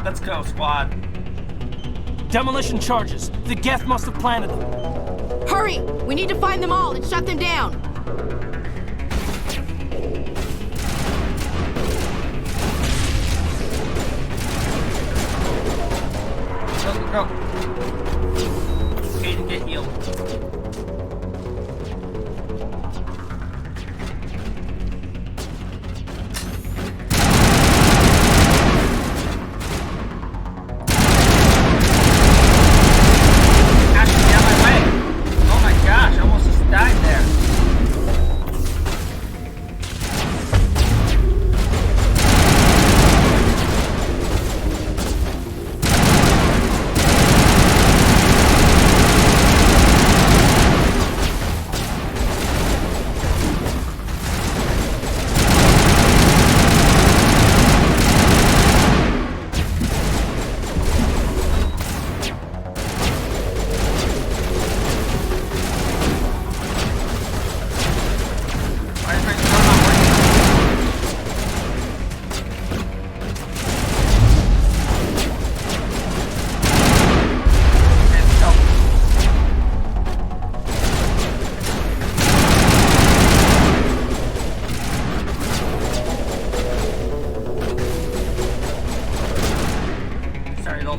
Let's go, squad. Demolition charges. The Geth must have planted them. Hurry! We need to find them all and shut them down. Go. Okay, to get healed.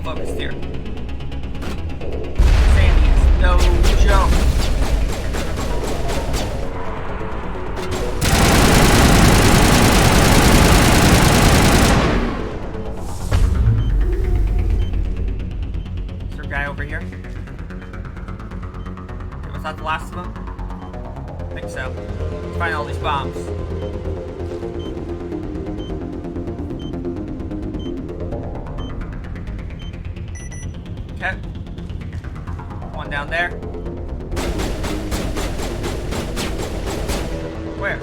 focused here. Sandy is no joke. Is there a guy over here? Okay, was that the last of them? I think so. Let's find all these bombs. Okay. One down there. Where?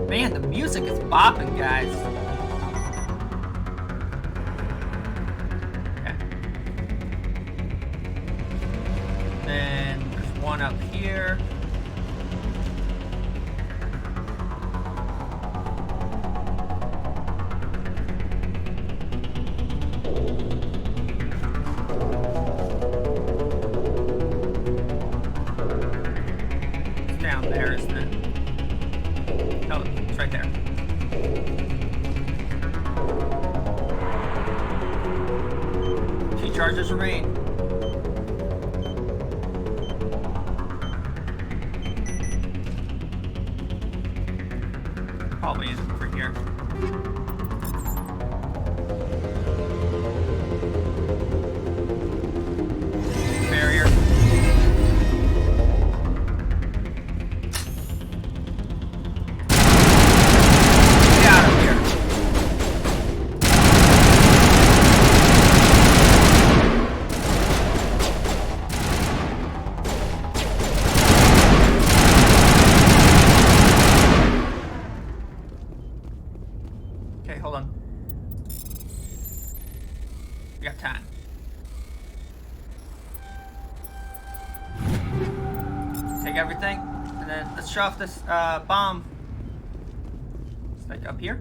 Man, the music is bopping, guys. Okay. Then there's one up here. It's down there, isn't it? Oh, it's right there. Two charges remain. Probably isn't over here. Barrier. Okay, hold on. We got time. Take everything, and then let's show off this bomb. It's like up here.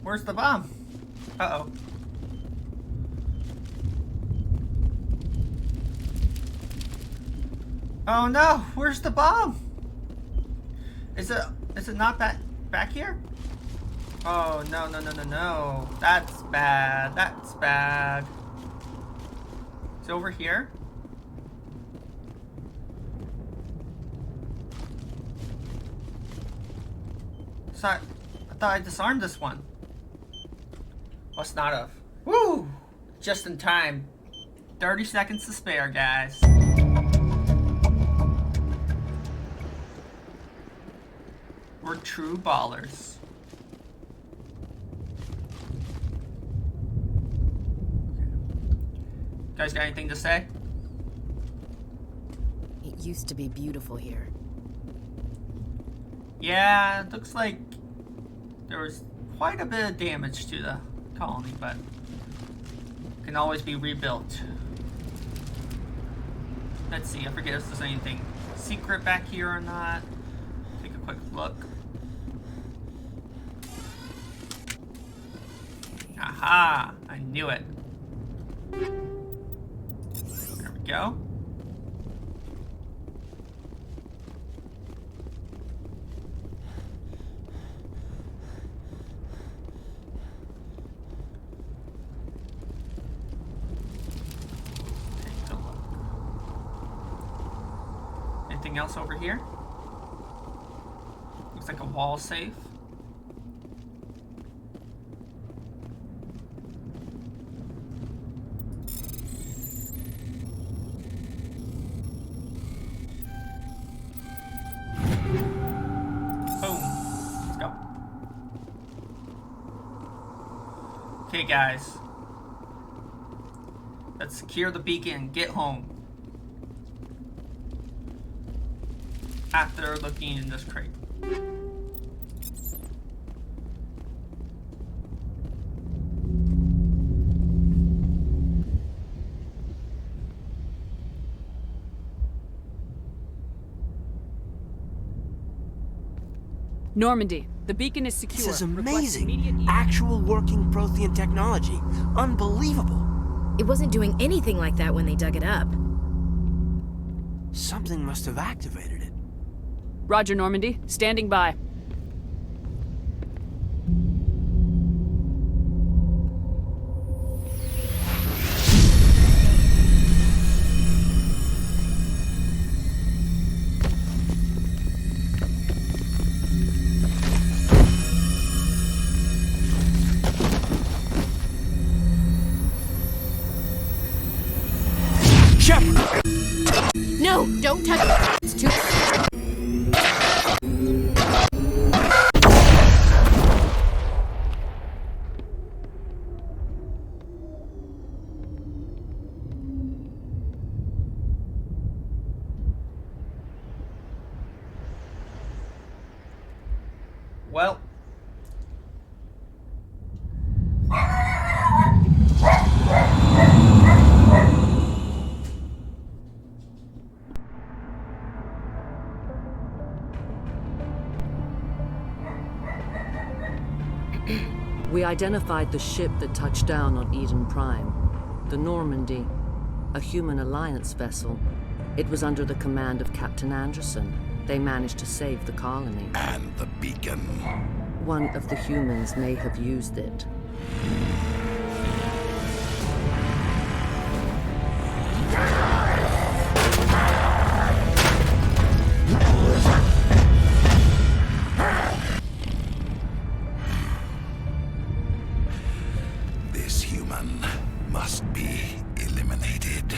Where's the bomb? Uh-oh. Oh no, where's the bomb? Is it not back here? Oh no. That's bad. That's bad. It's over here. So I thought I disarmed this one. Must not have. Woo! Just in time. 30 seconds to spare, guys. We're true ballers. Guys got anything to say? It used to be beautiful here. Yeah, it looks like there was quite a bit of damage to the colony, but can always be rebuilt. Let's see, I forget if there's anything secret back here or not. Take a quick look. Aha! I knew it. There we go. Take a look. Anything else over here? Looks like a wall safe. Okay, guys. Let's secure the beacon and get home. After looking in this crate. Normandy, The beacon is secure. This is Request amazing. immediate Actual working Prothean technology. Unbelievable. It wasn't doing anything like that when they dug it up. Something must have activated it. Roger, Normandy. Standing by. No, don't touch it. It's too... Well. We identified the ship that touched down on Eden Prime, the Normandy, a human alliance vessel. It was under the command of Captain Anderson. They managed to save the colony. And the beacon. One of the humans may have used it. This human must be eliminated.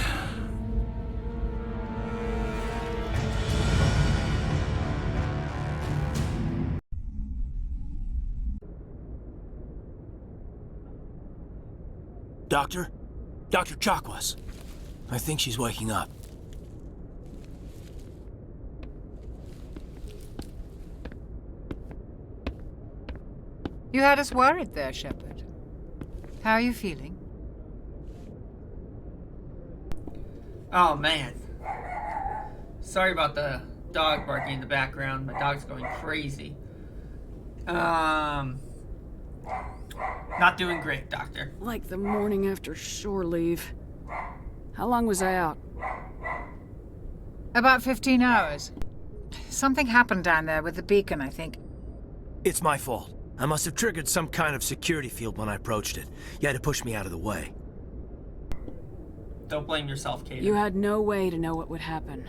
Doctor? Dr. Chakwas. I think she's waking up. You had us worried there, Shepard. How are you feeling? Oh man. Sorry about the dog barking in the background. My dog's going crazy. Not doing great, Doctor. Like the morning after shore leave. How long was I out? About 15 hours. Something happened down there with the beacon, I think. It's my fault. I must have triggered some kind of security field when I approached it. You had to push me out of the way. Don't blame yourself, Kate. You had no way to know what would happen.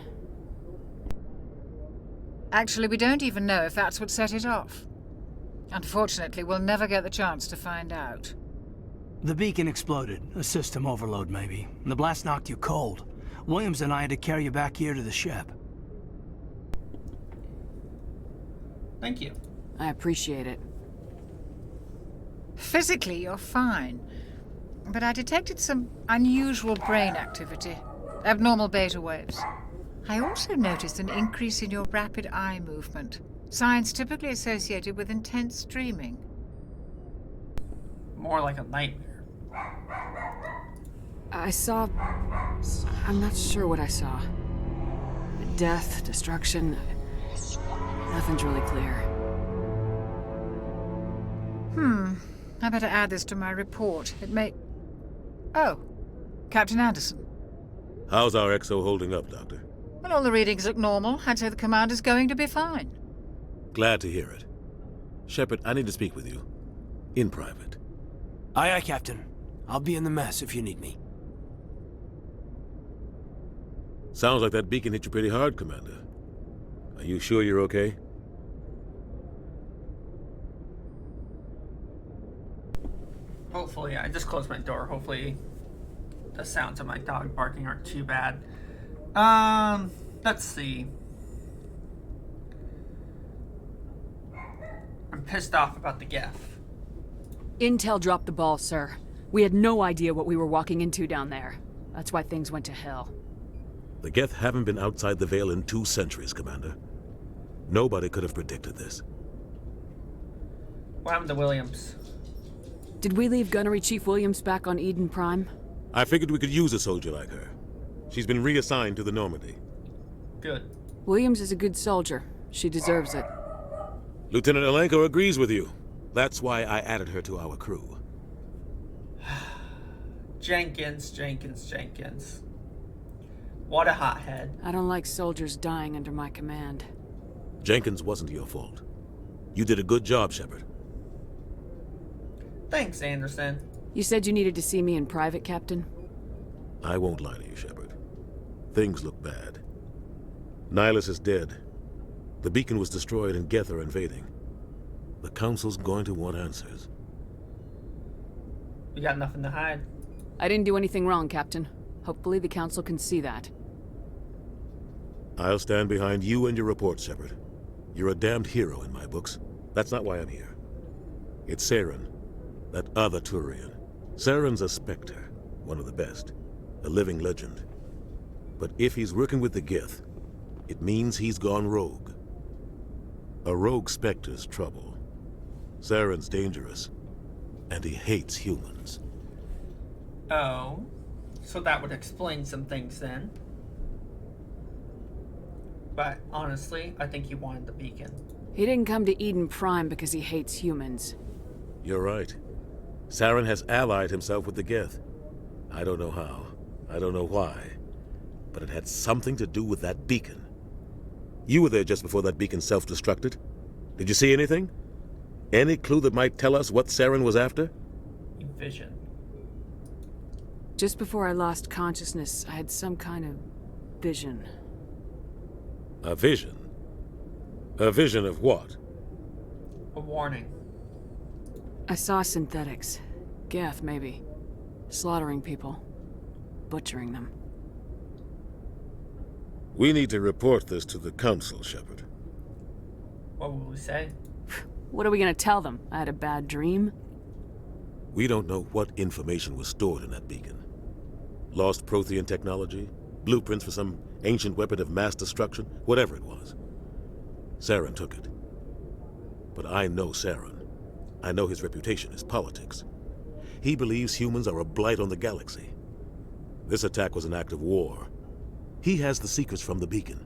Actually, we don't even know if that's what set it off. Unfortunately, we'll never get the chance to find out. The beacon exploded. A system overload, maybe. The blast knocked you cold. Williams and I had to carry you back here to the ship. Thank you. I appreciate it. Physically, you're fine. But I detected some unusual brain activity. Abnormal beta waves. I also noticed an increase in your rapid eye movement. Signs typically associated with intense dreaming. More like a nightmare. I saw... I'm not sure what I saw. Death, destruction... Nothing's really clear. I better add this to my report. It may... Oh, Captain Anderson. How's our XO holding up, Doctor? Well, all the readings look normal. I'd say the commander's going to be fine. Glad to hear it. Shepard, I need to speak with you. In private. Aye, aye, Captain. I'll be in the mess if you need me. Sounds like that beacon hit you pretty hard, Commander. Are you sure you're okay? Hopefully, I just closed my door. Hopefully, the sounds of my dog barking aren't too bad. Let's see. I'm pissed off about the Geth. Intel dropped the ball, sir. We had no idea what we were walking into down there. That's why things went to hell. The Geth haven't been outside the Veil in 2 centuries, Commander. Nobody could have predicted this. What happened to Williams? Did we leave Gunnery Chief Williams back on Eden Prime? I figured we could use a soldier like her. She's been reassigned to the Normandy. Good. Williams is a good soldier. She deserves it. Lieutenant Alenko agrees with you. That's why I added her to our crew. Jenkins. What a hothead. I don't like soldiers dying under my command. Jenkins wasn't your fault. You did a good job, Shepard. Thanks, Anderson. You said you needed to see me in private, Captain? I won't lie to you, Shepard. Things look bad. Nihilus is dead. The beacon was destroyed and Geth are invading. The Council's going to want answers. We got nothing to hide. I didn't do anything wrong, Captain. Hopefully the Council can see that. I'll stand behind you and your report, Shepard. You're a damned hero in my books. That's not why I'm here. It's Saren, that other Turian. Saren's a Spectre, one of the best. A living legend. But if he's working with the Geth, it means he's gone rogue. A rogue Spectre's trouble. Saren's dangerous, and he hates humans. Oh, so that would explain some things then. But honestly, I think he wanted the beacon. He didn't come to Eden Prime because he hates humans. You're right. Saren has allied himself with the Geth. I don't know how. I don't know why. But it had something to do with that beacon. You were there just before that beacon self-destructed. Did you see anything? Any clue that might tell us what Saren was after? Vision. Just before I lost consciousness, I had some kind of vision. A vision? A vision of what? A warning. I saw synthetics. Geth, maybe. Slaughtering people. Butchering them. We need to report this to the Council, Shepard. What will we say? What are we gonna tell them? I had a bad dream? We don't know what information was stored in that beacon. Lost Prothean technology? Blueprints for some ancient weapon of mass destruction? Whatever it was. Saren took it. But I know Saren. I know his reputation is politics. He believes humans are a blight on the galaxy. This attack was an act of war. He has the secrets from the beacon.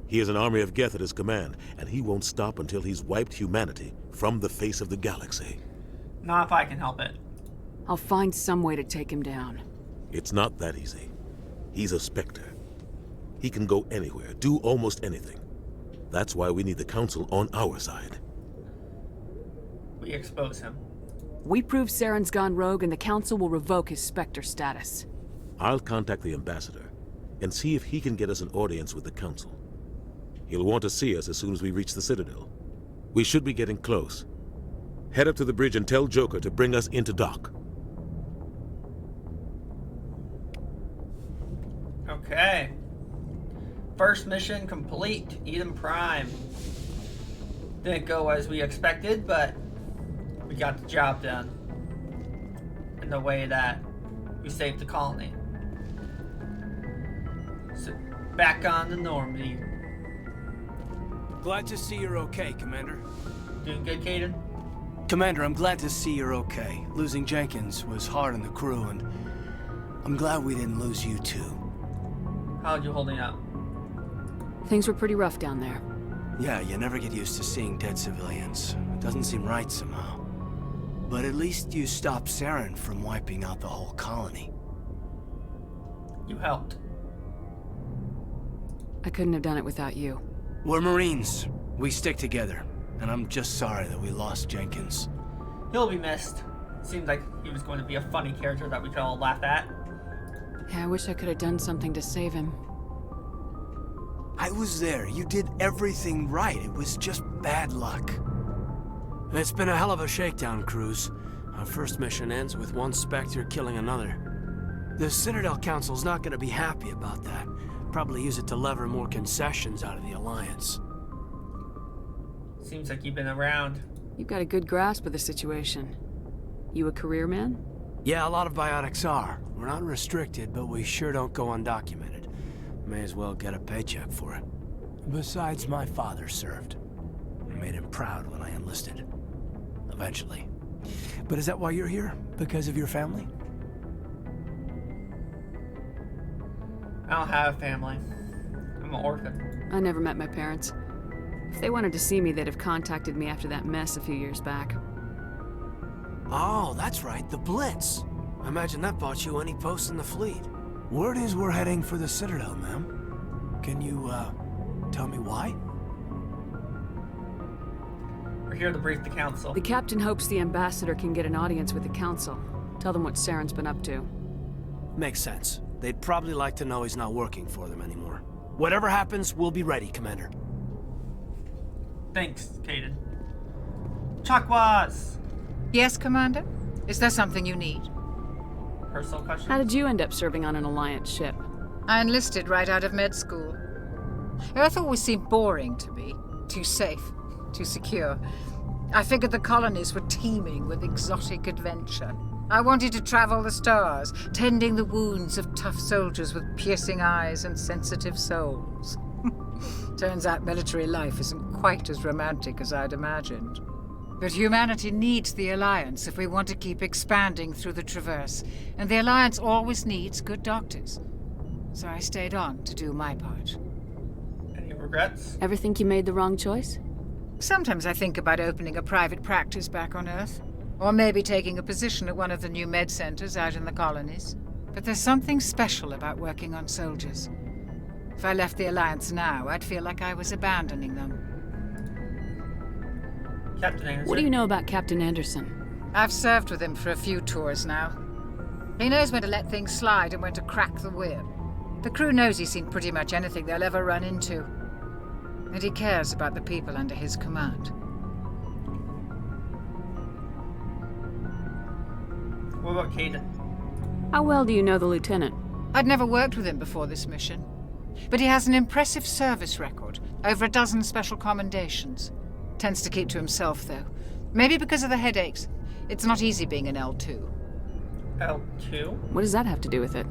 He has an army of Geth at his command, and he won't stop until he's wiped humanity from the face of the galaxy. Not if I can help it. I'll find some way to take him down. It's not that easy. He's a Spectre. He can go anywhere, do almost anything. That's why we need the Council on our side. We expose him. We prove Saren's gone rogue and the Council will revoke his Spectre status. I'll contact the Ambassador and see if he can get us an audience with the Council. He'll want to see us as soon as we reach the Citadel. We should be getting close. Head up to the bridge and tell Joker to bring us into dock. Okay. First mission complete. Eden Prime. Didn't go as we expected, but we got the job done. In the way that we saved the colony. So, back on the Normandy. Glad to see you're okay, Commander. Doing good, Caden? Commander, I'm glad to see you're okay. Losing Jenkins was hard on the crew, and I'm glad we didn't lose you too. How are you holding up? Things were pretty rough down there. Yeah, you never get used to seeing dead civilians. It doesn't seem right somehow. But at least you stopped Saren from wiping out the whole colony. You helped. I couldn't have done it without you. We're Marines. We stick together. And I'm just sorry that we lost Jenkins. He'll be missed. Seems like he was going to be a funny character that we could all laugh at. Yeah, I wish I could have done something to save him. I was there. You did everything right. It was just bad luck. It's been a hell of a shakedown, Cruz. Our first mission ends with one Spectre killing another. The Citadel Council's not going to be happy about that. Probably use it to lever more concessions out of the Alliance. Seems like you've been around. You've got a good grasp of the situation. You a career man? Yeah, a lot of biotics are. We're not restricted, but we sure don't go undocumented. May as well get a paycheck for it. Besides, my father served. I made him proud when I enlisted. Eventually. But is that why you're here? Because of your family? I don't have a family. I'm an orphan. I never met my parents. If they wanted to see me, they'd have contacted me after that mess a few years back. Oh, that's right, the Blitz. I imagine that bought you any post in the fleet. Word is we're heading for the Citadel, ma'am. Can you, tell me why? We're here to brief the council. The captain hopes the ambassador can get an audience with the council. Tell them what Saren's been up to. Makes sense. They'd probably like to know he's not working for them anymore. Whatever happens, we'll be ready, Commander. Thanks, Caden. Chakwas! Yes, Commander? Is there something you need? Personal question? How did you end up serving on an Alliance ship? I enlisted right out of med school. Earth always seemed boring to me. Too safe, too secure. I figured the colonies were teeming with exotic adventure. I wanted to travel the stars, tending the wounds of tough soldiers with piercing eyes and sensitive souls. Turns out military life isn't quite as romantic as I'd imagined. But humanity needs the Alliance if we want to keep expanding through the Traverse, and the Alliance always needs good doctors. So I stayed on to do my part. Any regrets? Ever think you made the wrong choice? Sometimes I think about opening a private practice back on Earth. Or maybe taking a position at one of the new med centers out in the colonies. But there's something special about working on soldiers. If I left the Alliance now, I'd feel like I was abandoning them. Captain Anderson. What do you know about Captain Anderson? I've served with him for a few tours now. He knows when to let things slide and when to crack the whip. The crew knows he's seen pretty much anything they'll ever run into. And he cares about the people under his command. What about Caden? How well do you know the lieutenant? I'd never worked with him before this mission. But he has an impressive service record, over a dozen special commendations. Tends to keep to himself, though. Maybe because of the headaches. It's not easy being an L2. L2? What does that have to do with it?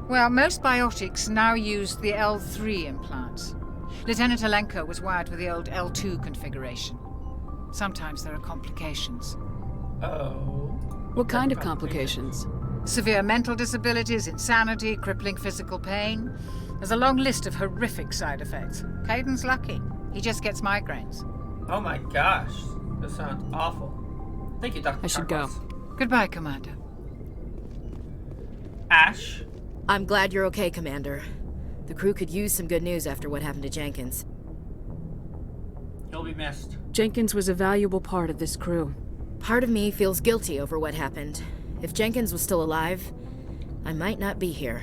Well, most biotics now use the L3 implants. Lieutenant Alenko was wired with the old L2 configuration. Sometimes there are complications. Oh. What kind of complications? Severe mental disabilities, insanity, crippling physical pain. There's a long list of horrific side effects. Caden's lucky. He just gets migraines. Oh my gosh. This sounds awful. Thank you, Dr. I should go. Goodbye, Commander. Ash? I'm glad you're okay, Commander. The crew could use some good news after what happened to Jenkins. He'll be missed. Jenkins was a valuable part of this crew. Part of me feels guilty over what happened. If Jenkins was still alive, I might not be here.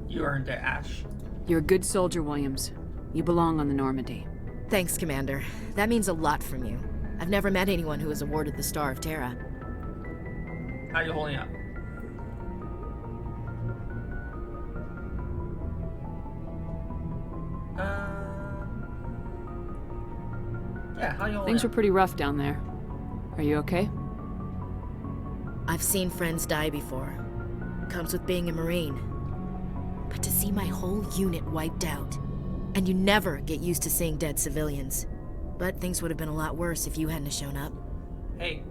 You earned it, Ash. You're a good soldier, Williams. You belong on the Normandy. Thanks, Commander. That means a lot from you. I've never met anyone who was awarded the Star of Terra. How you holding up? Yeah, how you holding Things up? were pretty rough down there. Are you okay? I've seen friends die before. Comes with being a Marine. But to see my whole unit wiped out, and you never get used to seeing dead civilians. But things would have been a lot worse if you hadn't shown up. Hey,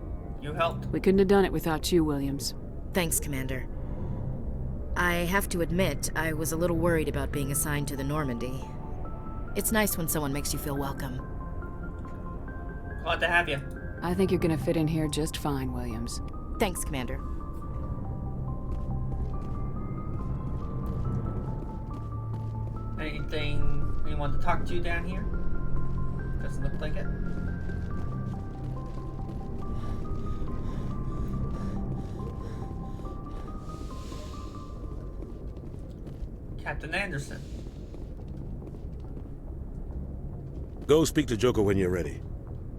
you helped. We couldn't have done it without you, Williams. Thanks, Commander. I have to admit, I was a little worried about being assigned to the Normandy. It's nice when someone makes you feel welcome. Glad to have you. I think you're gonna fit in here just fine, Williams. Thanks, Commander. Anything you want to talk to down here? Doesn't look like it. Captain Anderson. Go speak to Joker when you're ready.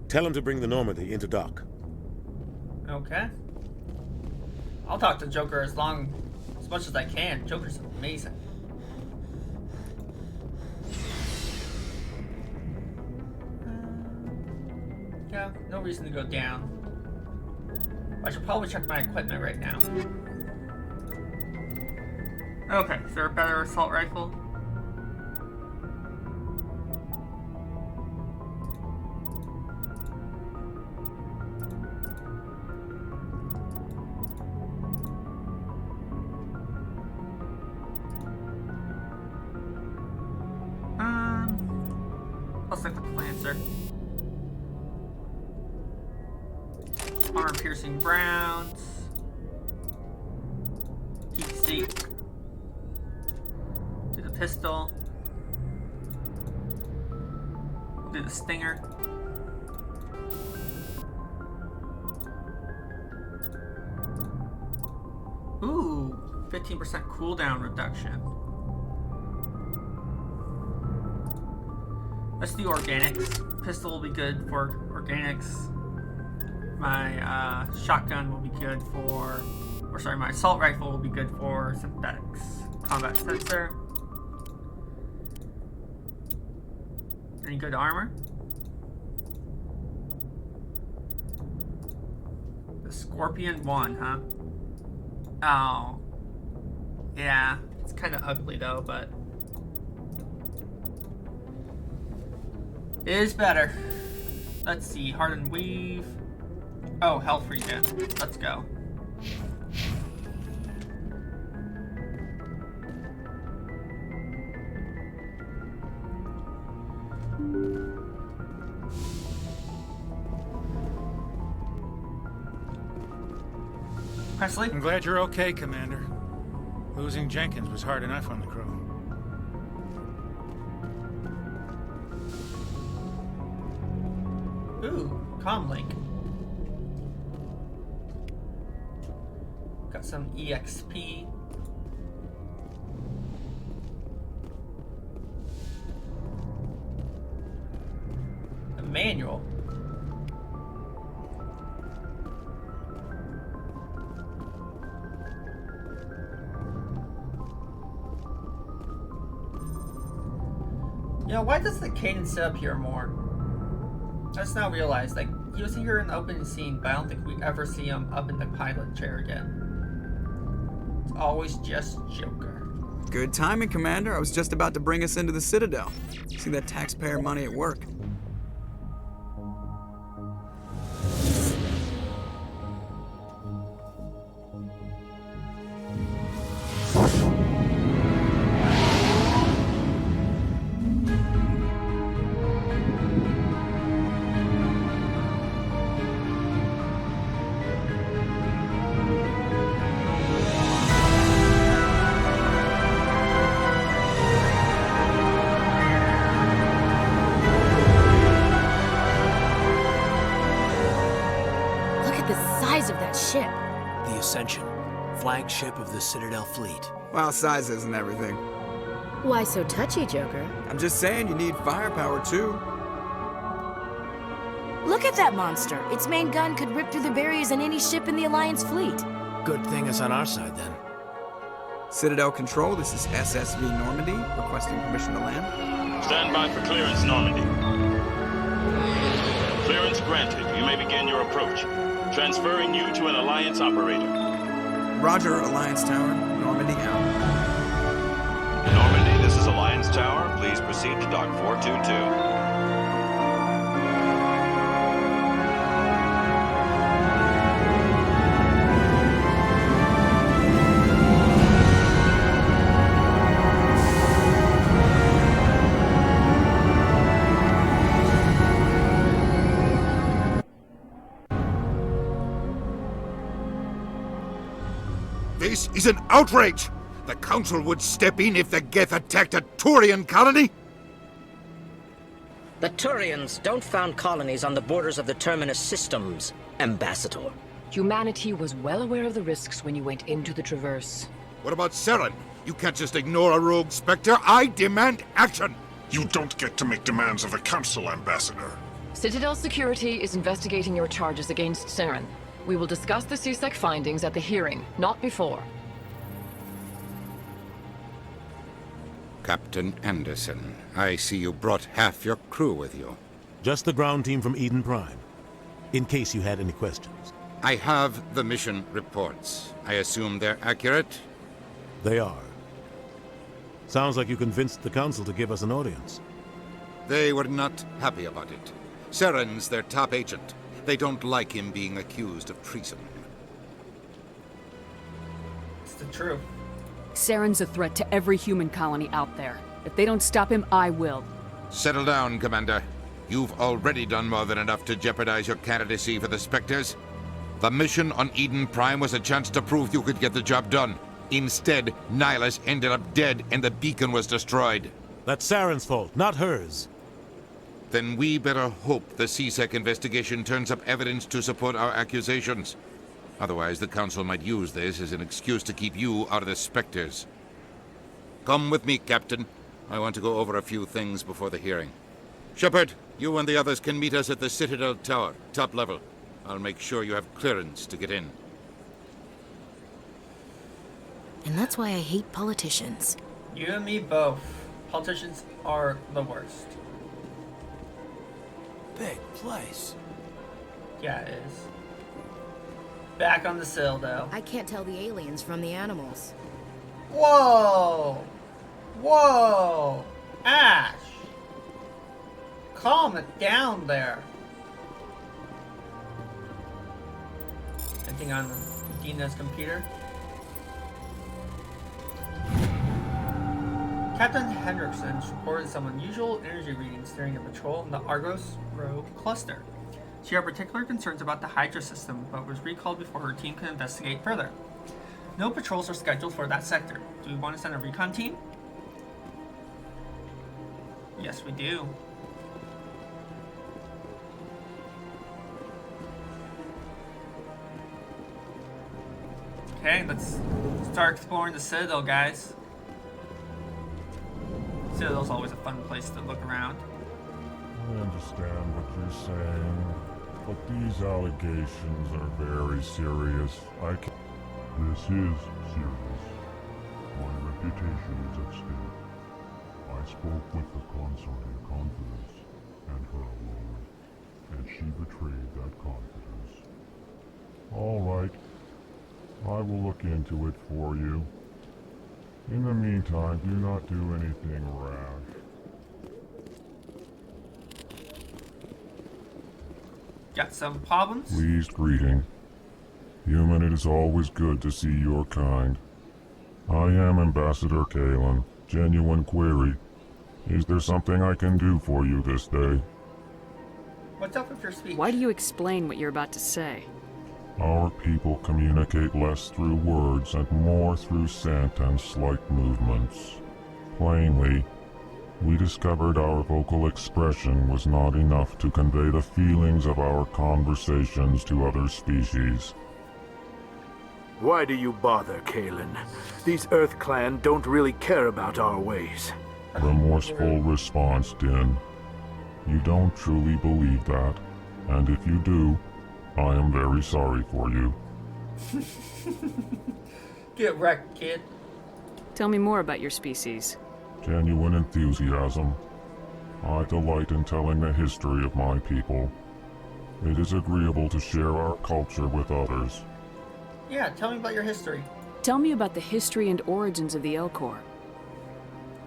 Tell him to bring the Normandy into dock. Okay. I'll talk to Joker as much as I can. Joker's amazing. Yeah, no reason to go down. I should probably check my equipment right now. Okay, is there a better assault rifle? I'll stick with the Lancer. Armor-piercing rounds. Heat seek. Do the pistol. We'll do the stinger. Ooh, 15% cooldown reduction. Let's do organics. Pistol will be good for organics. My shotgun will be good for, or sorry, my assault rifle will be good for synthetics. Combat sensor. Any good armor? The Scorpion 1, huh? Oh. Yeah, it's kind of ugly though, but it is better. Let's see, Hardened Weave. Oh, health regen. Let's go. Presley? I'm glad you're okay, Commander. Losing Jenkins was hard enough on the crew. Ooh, comlink. Got some EXP. A manual. You know, why does the Caden sit up here more? I just now realized, like, he was here in the opening scene, but I don't think we ever see him up in the pilot chair again. It's always just Joker. Good timing, Commander. I was just about to bring us into the Citadel. See that taxpayer money at work. Flagship of the Citadel fleet. Well, size isn't everything. Why so touchy, Joker? I'm just saying you need firepower too. Look at that monster. Its main gun could rip through the barriers in any ship in the Alliance fleet. Good thing it's on our side then. Citadel Control, this is SSV Normandy, requesting permission to land. Stand by for clearance, Normandy. Clearance granted. You may begin your approach. Transferring you to an Alliance operator. Roger, Alliance Tower. Normandy out. Normandy, this is Alliance Tower. Please proceed to Dock 422. This is an outrage! The Council would step in if the Geth attacked a Turian colony? The Turians don't found colonies on the borders of the Terminus systems, Ambassador. Humanity was well aware of the risks when you went into the Traverse. What about Saren? You can't just ignore a rogue Spectre. I demand action! You don't get to make demands of the Council, Ambassador. Citadel Security is investigating your charges against Saren. We will discuss the CSEC findings at the hearing, not before. Captain Anderson, I see you brought half your crew with you. Just the ground team from Eden Prime, in case you had any questions. I have the mission reports. I assume they're accurate? They are. Sounds like you convinced the Council to give us an audience. They were not happy about it. Saren's their top agent. They don't like him being accused of treason. It's the truth. Saren's a threat to every human colony out there. If they don't stop him, I will. Settle down, Commander. You've already done more than enough to jeopardize your candidacy for the Spectres. The mission on Eden Prime was a chance to prove you could get the job done. Instead, Nihilus ended up dead and the beacon was destroyed. That's Saren's fault, not hers. Then we better hope the CSEC investigation turns up evidence to support our accusations. Otherwise, the Council might use this as an excuse to keep you out of the Spectres. Come with me, Captain. I want to go over a few things before the hearing. Shepard, you and the others can meet us at the Citadel Tower, top level. I'll make sure you have clearance to get in. And that's why I hate politicians. You and me both. Politicians are the worst. Big place. Yeah, it is. Back on the Citadel. I can't tell the aliens from the animals. Whoa! Whoa! Ash! Calm it down there. Anything on Dina's computer? Captain Hendrickson reported some unusual energy readings during a patrol in the Argos Rogue cluster. She had particular concerns about the Hydra system, but was recalled before her team could investigate further. No patrols are scheduled for that sector. Do we want to send a recon team? Yes, we do. Okay, let's start exploring the Citadel, guys. Citadel's always a fun place to look around. I understand what you're saying, but these allegations are very serious. This is serious. My reputation is at stake. I spoke with the consort in confidence, and her alone, and she betrayed that confidence. All right. I will look into it for you. In the meantime, do not do anything rash. Got some problems? Pleased greeting. Human, it is always good to see your kind. I am Ambassador Kalen. Genuine query. Is there something I can do for you this day? What's up with your speech? Why do you explain what you're about to say? Our people communicate less through words and more through scent and slight movements. Plainly, we discovered our vocal expression was not enough to convey the feelings of our conversations to other species. Why do you bother, Kalen? These Earth Clan don't really care about our ways. Remorseful response, Din. You don't truly believe that, and if you do, I am very sorry for you. Get wrecked, kid. Tell me more about your species. Genuine enthusiasm. I delight in telling the history of my people. It is agreeable to share our culture with others. Yeah, tell me about your history. Tell me about the history and origins of the Elcor.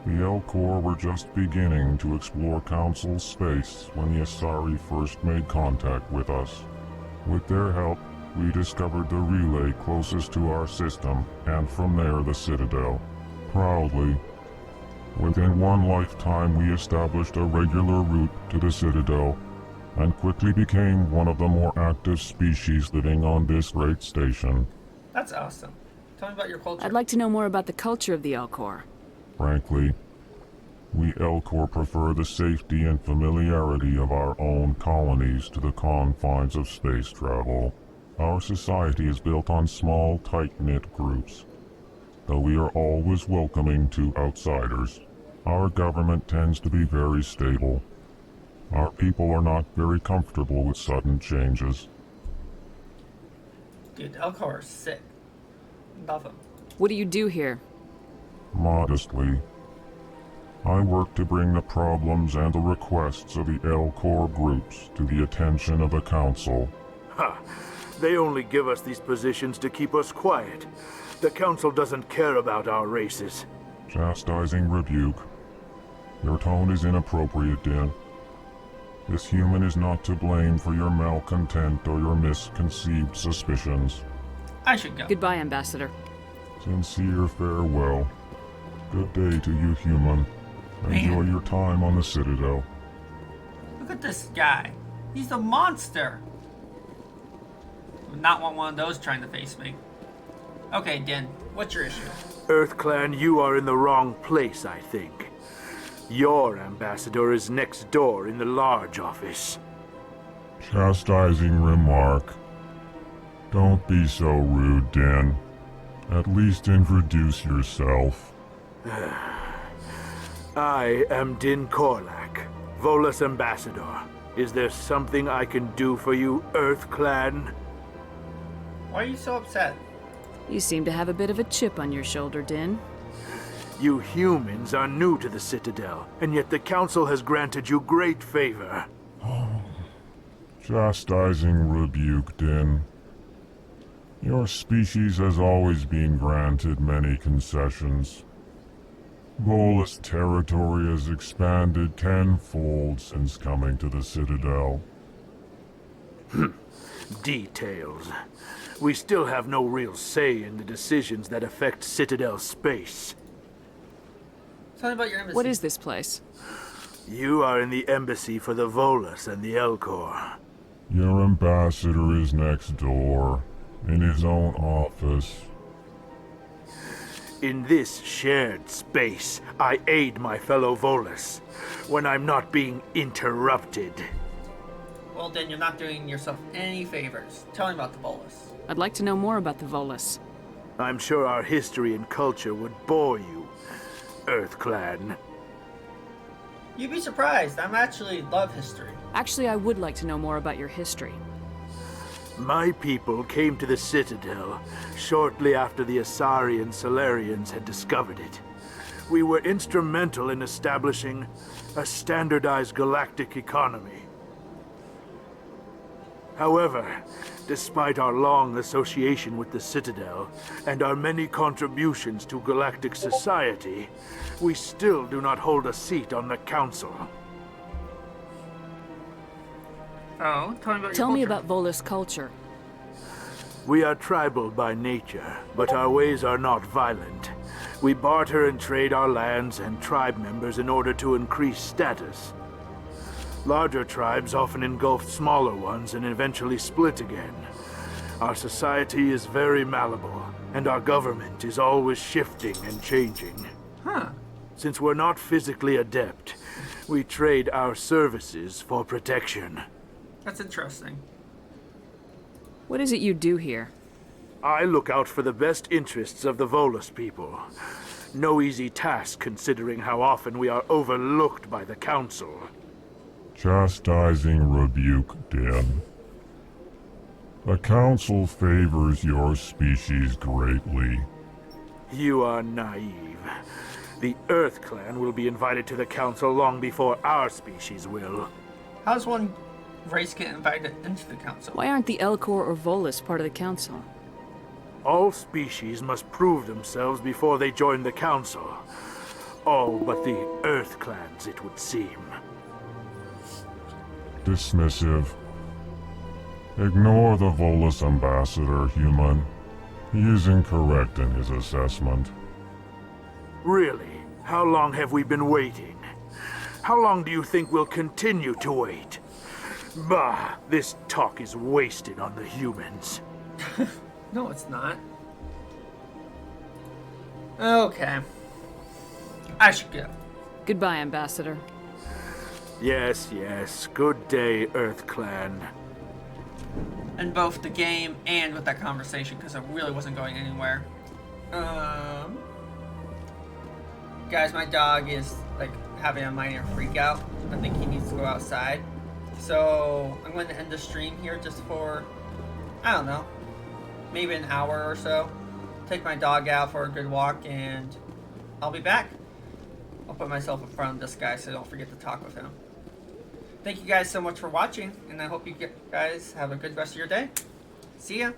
The Elcor were just beginning to explore Council space when the Asari first made contact with us. With their help, we discovered the relay closest to our system, and from there the Citadel. Proudly, within one lifetime we established a regular route to the Citadel, and quickly became one of the more active species living on this great station. That's awesome. Tell me about your culture. I'd like to know more about the culture of the Elcor. Frankly, we Elcor prefer the safety and familiarity of our own colonies to the confines of space travel. Our society is built on small, tight-knit groups, though we are always welcoming to outsiders. Our government tends to be very stable. Our people are not very comfortable with sudden changes. Dude, the Elcor are sick. Love them. What do you do here? Modestly, I work to bring the problems and the requests of the Elcor groups to the attention of the Council. Ha! They only give us these positions to keep us quiet. The Council doesn't care about our races. Chastising rebuke. Your tone is inappropriate, Din. This human is not to blame for your malcontent or your misconceived suspicions. I should go. Goodbye, Ambassador. Sincere farewell. Good day to you, human. Enjoy your time on the Citadel. Look at this guy. He's a monster. Would not want one of those trying to face me. Okay, Din, what's your issue? EarthClan, you are in the wrong place, I think. Your ambassador is next door in the large office. Chastising remark. Don't be so rude, Din. At least introduce yourself. I am Din Korlak, Volus ambassador. Is there something I can do for you, EarthClan? Why are you so upset? You seem to have a bit of a chip on your shoulder, Din. You humans are new to the Citadel, and yet the Council has granted you great favor. Chastising rebuke, Din. Your species has always been granted many concessions. Volus territory has expanded tenfold since coming to the Citadel. Details. We still have no real say in the decisions that affect Citadel space. Tell me about your embassy. What is this place? You are in the embassy for the Volus and the Elcor. Your ambassador is next door, in his own office. In this shared space, I aid my fellow Volus when I'm not being interrupted. Well, then you're not doing yourself any favors. Tell me about the Volus. I'd like to know more about the Volus. I'm sure our history and culture would bore you, EarthClan. You'd be surprised. I'm actually love history. Actually, I would like to know more about your history. My people came to the Citadel shortly after the Asari and Solarians had discovered it. We were instrumental in establishing a standardized galactic economy. However, despite our long association with the Citadel and our many contributions to galactic society, we still do not hold a seat on the Council. Oh, tell me about Volus culture. We are tribal by nature, but our ways are not violent. We barter and trade our lands and tribe members in order to increase status. Larger tribes often engulf smaller ones and eventually split again. Our society is very malleable, and our government is always shifting and changing. Huh. Since we're not physically adept, we trade our services for protection. That's interesting. What is it you do here? I look out for the best interests of the Volus people. No easy task considering how often we are overlooked by the Council. Chastising rebuke, Din. The Council favors your species greatly. You are naive. The EarthClan will be invited to the Council long before our species will. How does one race get invited into the Council? Why aren't the Elcor or Volus part of the Council? All species must prove themselves before they join the Council. All but the EarthClans, it would seem. Dismissive. Ignore the Volus ambassador, human. He is incorrect in his assessment. Really? How long have we been waiting? How long do you think we'll continue to wait? Bah, this talk is wasted on the humans. No, it's not. Okay. I should go. Goodbye, Ambassador. Yes, yes. Good day, EarthClan. In both the game and with that conversation, because it really wasn't going anywhere. Guys, my dog is like having a minor freak out. I think he needs to go outside. So I'm going to end the stream here just for, I don't know, maybe an hour or so. Take my dog out for a good walk and I'll be back. I'll put myself in front of this guy so don't forget to talk with him. Thank you guys so much for watching, and I hope you guys have a good rest of your day. See ya!